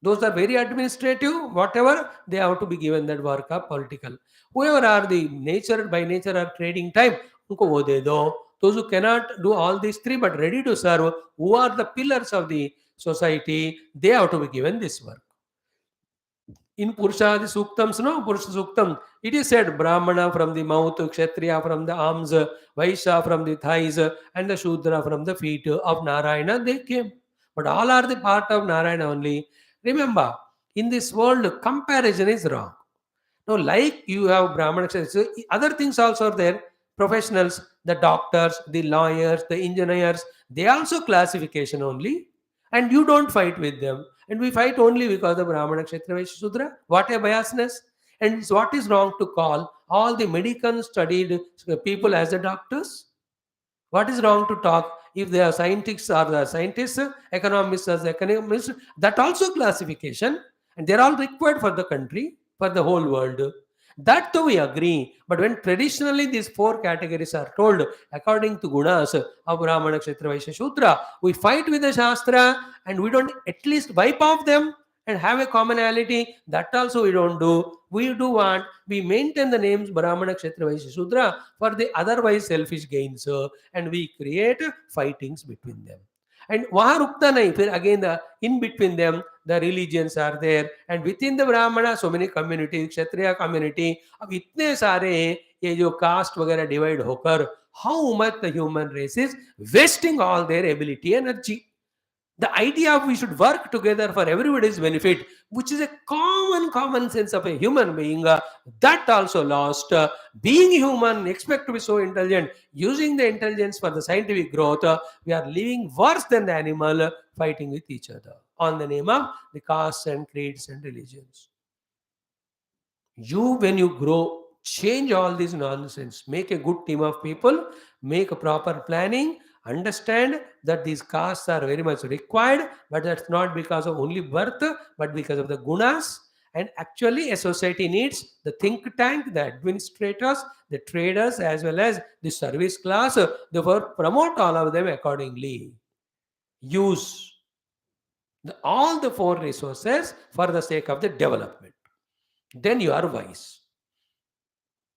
Those are very administrative, whatever, they have to be given that work of political. Whoever are the nature, by nature are trading time, unko wo de do. Those who cannot do all these three but ready to serve, who are the pillars of the society, they have to be given this work. In Purushadi Suktams, no, Purusha Suktam, it is said Brahmana from the mouth, Kshatriya from the arms, Vaishya from the thighs, and the Shudra from the feet of Narayana, they came. But all are the part of Narayana only. Remember, in this world, comparison is wrong. Now, like you have Brahmana, so other things also are there. Professionals, the doctors, the lawyers, the engineers, they also classification only. And you don't fight with them. And we fight only because of Brahmana, Kshatriya, Vaishya, Shudra. What a biasness. And what is wrong to call all the medical studied people as the doctors? What is wrong to talk if they are scientists or the scientists, economists as economists? That also classification, and they're all required for the country, for the whole world. That too we agree. But when traditionally these four categories are told according to gunas of Brahmana, Kshatriya, Vaishya, Shudra, we fight with the Shastra and we don't at least wipe off them and have a commonality. That also we don't do. We do want, we maintain the names Brahmana, Kshatriya, Vaishya, Shudra for the otherwise selfish gains, and we create fightings between them. And वहाँ रुकता नहीं, फिर again the in between them the religions are there, and within the Brahmana so many communities, Kshatriya community, अब इतने सारे हैं, ये जो caste वगैरह divide होकर how much the human race is wasting all their ability, energy. The idea of we should work together for everybody's benefit, which is a common sense of a human being, that also lost. Being human, expect to be so intelligent, using the intelligence for the scientific growth, we are living worse than the animal, fighting with each other on the name of the castes and creeds and religions. You, when you grow, change all this nonsense, make a good team of people, make a proper planning, understand that these castes are very much required, but that's not because of only birth, but because of the gunas. And actually a society needs the think tank, the administrators, the traders, as well as the service class. Therefore promote all of them accordingly. Use all the four resources for the sake of the development. Then you are wise.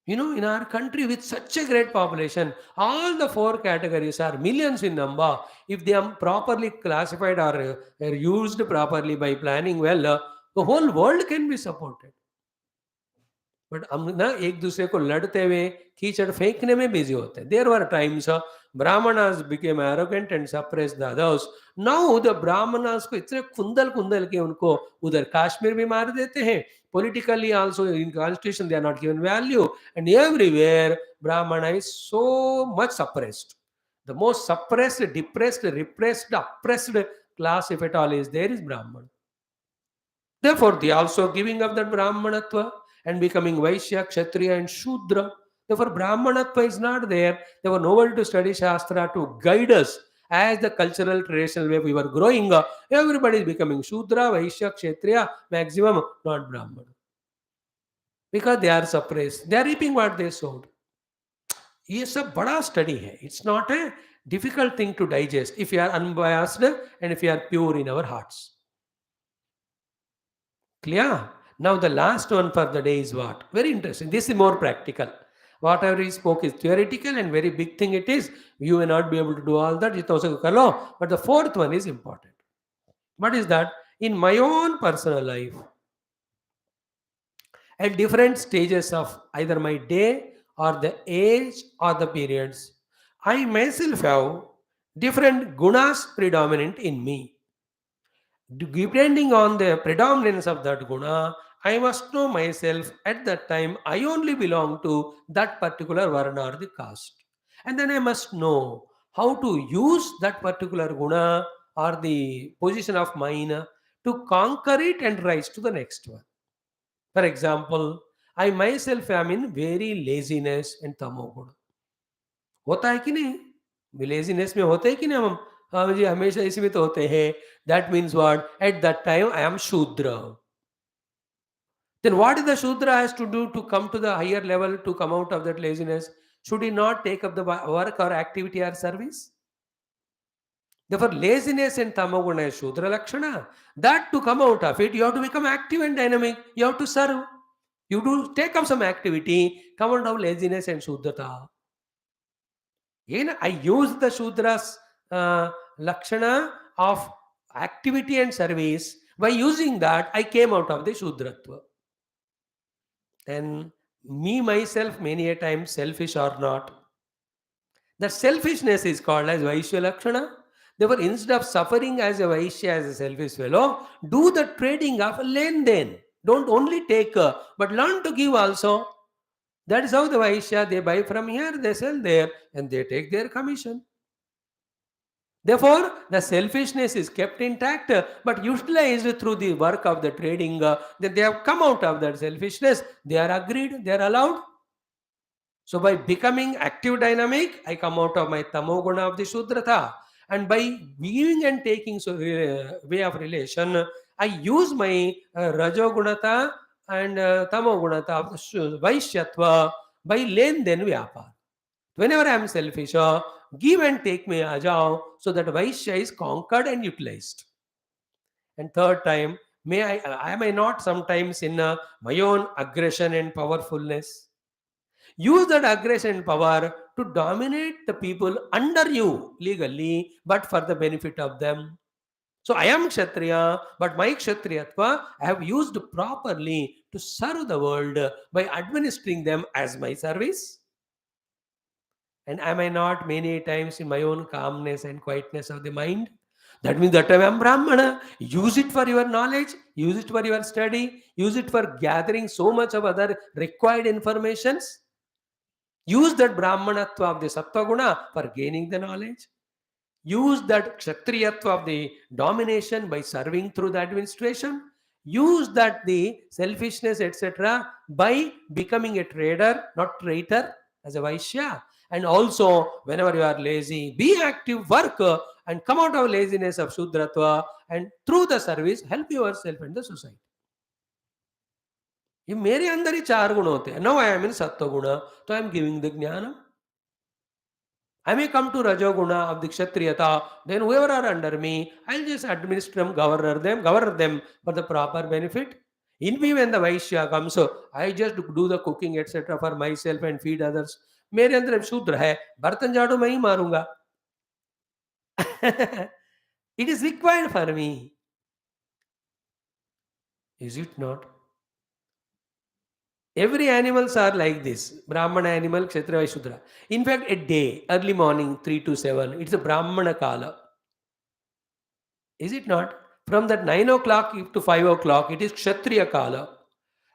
In our country with such a great population, all the four categories are millions in number. If they are properly classified or are used properly by planning well, the whole world can be supported. But हम ना एक दूसरे को लड़ते हुए कीचड़ फेंकने में बिजी होते हैं. There were times Brahmanas became arrogant and suppress the others. Now the Brahmanas को इतने कुंदल कुंदल के उनको उधर कश्मीर में मार देते हैं. Politically also in constitution they are not given value, and everywhere Brahmana is so much suppressed. The most suppressed, depressed, repressed, oppressed class, if at all is there, is Brahman. Therefore, they also giving up that Brahmanatva and becoming Vaishya, Kshatriya, and Shudra. Therefore, Brahmanatva is not there. There were nobody to study Shastra to guide us as the cultural traditional way we were growing up. Everybody is becoming Shudra, Vaishya, Kshatriya, maximum not Brahman. Because they are suppressed. They are reaping what they sowed. ये सब बड़ा study है. It's not a difficult thing to digest if you are unbiased and if you are pure in our hearts. Clear? Now the last one for the day is what? Very interesting. This is more practical. Whatever he spoke is theoretical and very big thing it is. You may not be able to do all that. But the fourth one is important. What is that? In my own personal life, at different stages of either my day or the age or the periods, I myself have different gunas predominant in me. Depending on the predominance of that guna, I must know myself at that time I only belong to that particular varna or the caste. And then I must know how to use that particular guna or the position of mine to conquer it and rise to the next one. For example, I myself am in very laziness and tamoguna. होता है कि नहीं? Laziness में होते हैं कि नहीं हम? हाँ जी, हमेशा इसी में तो होते हैं. That means what? At that time I am शूद्र. Then what is the Shudra has to do to come to the higher level, to come out of that laziness? Should he not take up the work or activity or service? Therefore, laziness and tamoguna is Shudra Lakshana. That to come out of it, you have to become active and dynamic. You have to serve. You do take up some activity, come out of laziness and Shuddhata. I use the Shudra's Lakshana of activity and service. By using that, I came out of the Shudratva. Then me myself many a time selfish or not. That selfishness is called as Vaishya Lakshana. Therefore, instead of suffering as a Vaishya, as a selfish fellow, do the trading of len then. Don't only take, but learn to give also. That is how the Vaishya, they buy from here, they sell there, and they take their commission. Therefore, the selfishness is kept intact, but utilized through the work of the trading. Then they have come out of that selfishness. They are agreed, they are allowed. So by becoming active dynamic, I come out of my tamoguna of the Shudrata. And by giving and taking way of relation, I use my Rajogunata and Tamogunata of the Vaishyatva by len den vyapar. Whenever I am selfish, give and take me ajao, so that Vaishya is conquered and utilized. And third time, am I not sometimes in my own aggression and powerfulness? Use that aggression and power to dominate the people under you legally, but for the benefit of them. So I am Kshatriya, but my Kshatriyatva I have used properly to serve the world by administering them as my service. And am I not many times in my own calmness and quietness of the mind? That means that I am Brahmana. Use it for your knowledge, use it for your study, use it for gathering so much of other required informations. Use that Brahmanatva of the Sattva Guna for gaining the knowledge. Use that Kshatriyatva of the domination by serving through the administration. Use that the selfishness, etc., by becoming a trader, not traitor, as a Vaishya. And also, whenever you are lazy, be active, work, and come out of laziness of Shudratva, and through the service, help yourself and the society. ये मेरे अंदर ही चार गुण होते हैं. Now I am इन सत्व गुण, तो आई एम गिविंग द ज्ञानम. I may come to Rajoguna of the Kshatriyata, then whoever are under me, I'll just administer them, govern them for the proper benefit. In me, when the Vaishya comes, I just do the cooking, etc. for myself and feed others. मेरे अंदर शूद्र है, बर्तन झाड़ू मैं ही मारूंगा. It is required for me. Is it not? Every animals are like this. Brahmana animal, Kshatriya, Vaishya, Shudra. In fact, a day, early morning, 3 to 7, it's a Brahmana Kala. Is it not? From that 9 o'clock to 5 o'clock, it is Kshatriya Kala.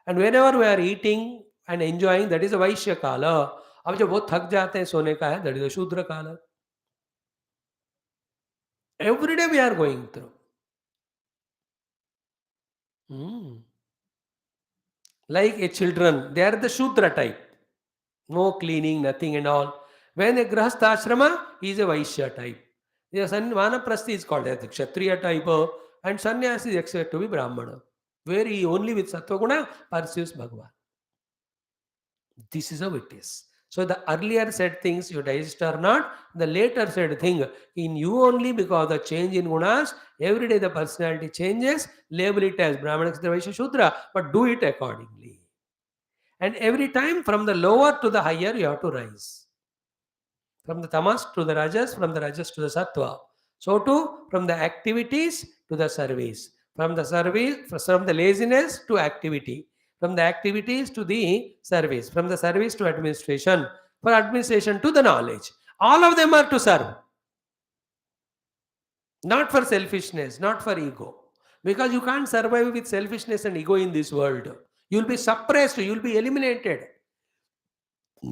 And whenever we are eating and enjoying, that is a Vaishya Kala. अब जब वो थक जाते हैं सोने का है, that is a Shudra Kala. Every day we are going through. Hmm. Like a children, they are the Shudra type. No cleaning, nothing and all. When a Grahastha Ashrama is a Vaishya type. The Vanaprasthi is called as the Kshatriya type, and Sannyas is expected to be Brahmana, where he only with Sattva pursues Bhagavan. This is how it is. So the earlier said things you digest or not, the later said thing in you only, because the change in gunas, every day the personality changes, label it as Brahmana, Kshatriya, Vaishya, Shudra, but do it accordingly. And every time from the lower to the higher you have to rise. From the tamas to the rajas, from the rajas to the sattva. So too, from the activities to the service. From the laziness to activity. From the activities to the service. From the service to administration. For administration to the knowledge. All of them are to serve. Not for selfishness, not for ego. Because you can't survive with selfishness and ego in this world. You'll be suppressed, you'll be eliminated.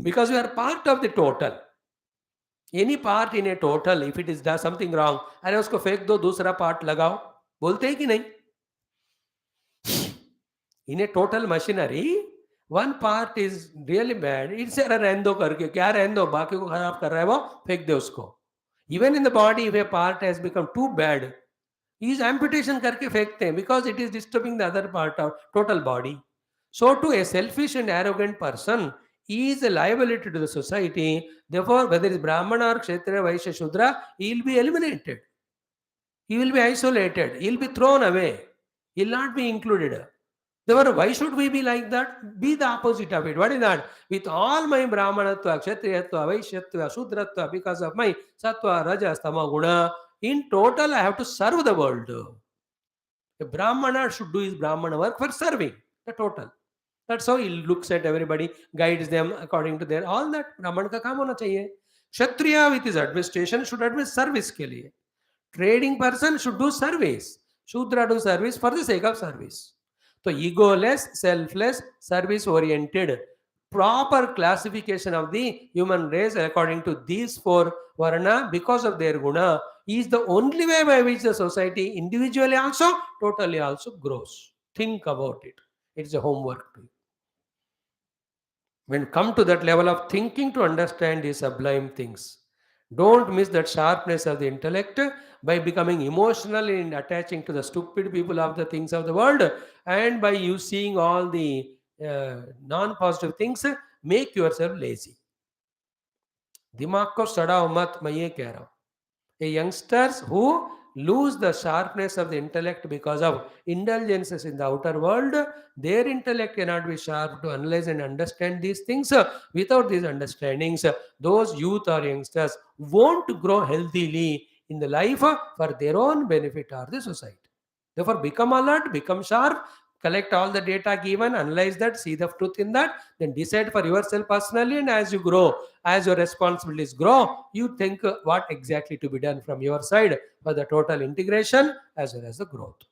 Because you are part of the total. Any part in a total if it is does something wrong, अरे उसको फेंक दो, दूसरा part लगाओ, बोलते हैं कि नहीं? In a total machinery one part is really bad, it's रहने दो करके, क्या रहने दो, बाकी को खराब कर रहा है वो, फेंक दे उसको. Even in the body if a part has become too bad, is amputation करके फेंकते हैं, because it is disturbing the other part of total body. So too, a selfish and arrogant person is a liability to the society. Therefore, whether it's Brahmana or Kshatriya, Vaishya, Shudra, he will be eliminated. He will be isolated. He will be thrown away. He will not be included. Therefore, why should we be like that? Be the opposite of it. What is that? With all my Brahmanatva, Kshatriyatva, Vaishyatva, Shudratva, because of my Sattva, Rajas, Tama, Guna, in total, I have to serve the world. A Brahmana should do his Brahmana work for serving the total. That's how he looks at everybody, guides them according to their all that. Brahman का काम होना चाहिए. Kshatriya with his administration should administer service के लिए. Trading person should do service. Shudra do service for the sake of service. So egoless, selfless, service oriented. Proper classification of the human race according to these four varna because of their guna is the only way by which the society individually also, totally also grows. Think about it. It's a homework to you. When come to that level of thinking to understand these sublime things, don't miss that sharpness of the intellect by becoming emotional and attaching to the stupid people of the things of the world, and by you seeing all the non-positive things, make yourself lazy. दिमाग को सड़ाओ मत, मैं ये कह रहा हूं. A youngsters who lose the sharpness of the intellect because of indulgences in the outer world, their intellect cannot be sharp to analyze and understand these things. Without these understandings, those youth or youngsters won't grow healthily in the life for their own benefit or the society. Therefore, become alert, become sharp, collect all the data given, analyze that, see the truth in that, then decide for yourself personally, and as you grow, as your responsibilities grow, you think what exactly to be done from your side for the total integration as well as the growth.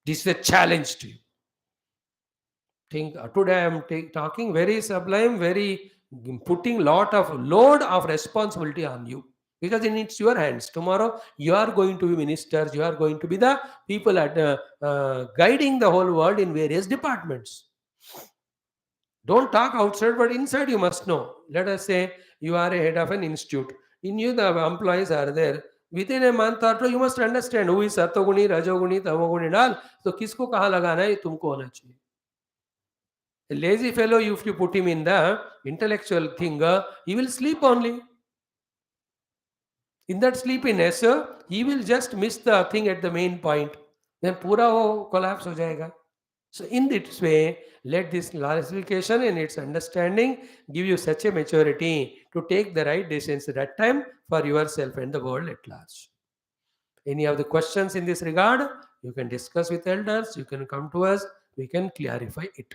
This is a challenge to you. Think today I am talking very sublime, very putting lot of load of responsibility on you, because it's your hands. Tomorrow you are going to be ministers, you are going to be the people at guiding the whole world in various departments. Don't talk outside, but inside you must know. Let us say you are a head of an institute. In you the employees are there. Within a month or two, you must understand who is Satoguni, Rajoguni, Tamoguni and all. So kisko kaha lagana hai, tumko hona chahiye. A lazy fellow, if you put him in the intellectual thing, he will sleep only. In that sleepiness, he will just miss the thing at the main point. Then pura wo collapse ho jayega. So in this way, let this classification and its understanding give you such a maturity to take the right decisions at that time for yourself and the world at large. Any of the questions in this regard, you can discuss with elders, you can come to us, we can clarify it.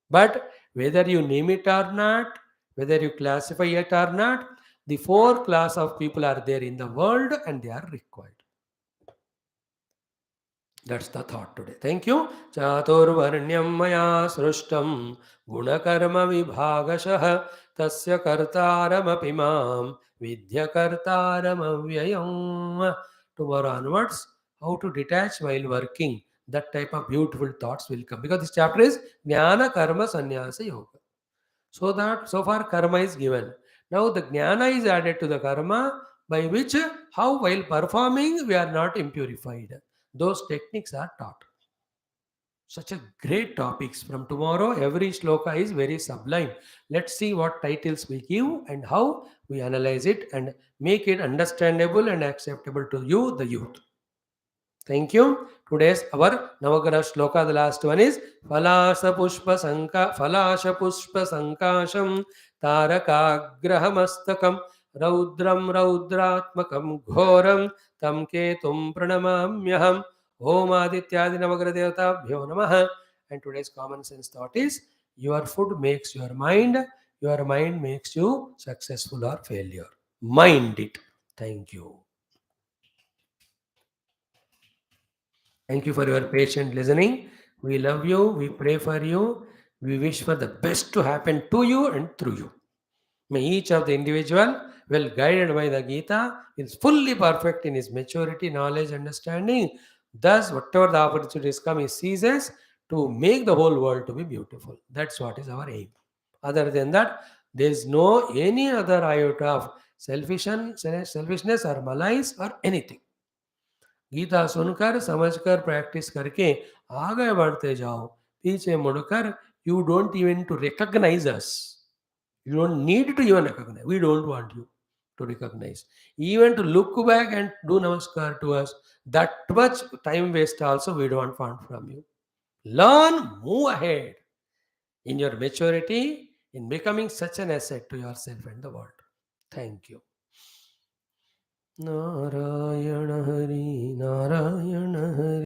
But Whether you name it or not, whether you classify it or not, the four class of people are there in the world and they are required. That's the thought today. Thank you. Chaturvarnyam maya srushtam gunakarma vibhagashah tasya kartaram mam vidya kartaram avyayam. Tomorrow onwards, how to detach while working. That type of beautiful thoughts will come. Because this chapter is Jnana Karma Sannyasa Yoga. So that so far karma is given. Now the jnana is added to the karma by which how while performing we are not impurified. Those techniques are taught. Such a great topics from tomorrow. Every shloka is very sublime. Let's see what titles we give and how we analyze it and make it understandable and acceptable to you, the youth. Thank you. Today's our Navagraha Shloka, the last one is Falasha Pushpa Sankasham Tarakagrahamastakam Raudram Raudratmakam Ghoram Tam Ketum Pranamamyaham Om Adityadi Navagraha Devatabhyo Namaha. And today's common sense thought is your food makes your mind makes you successful or failure. Mind it. Thank you. Thank you for your patient listening. We love you. We pray for you. We wish for the best to happen to you and through you. May each of the individual, well guided by the Gita, is fully perfect in his maturity, knowledge, understanding. Thus, whatever the opportunities come, he seizes to make the whole world to be beautiful. That's what is our aim. Other than that, there is no any other iota of selfishness or malice or anything. Gita सुनकर समझकर practice करके आगे बढ़ते जाओ पीछे मुड़कर you don't even to recognize us you don't need to even recognize we don't want you to recognize even to look back and do namaskar to us that much time waste also we don't want from you learn move ahead in your maturity in becoming such an asset to yourself and the world thank you narayana hari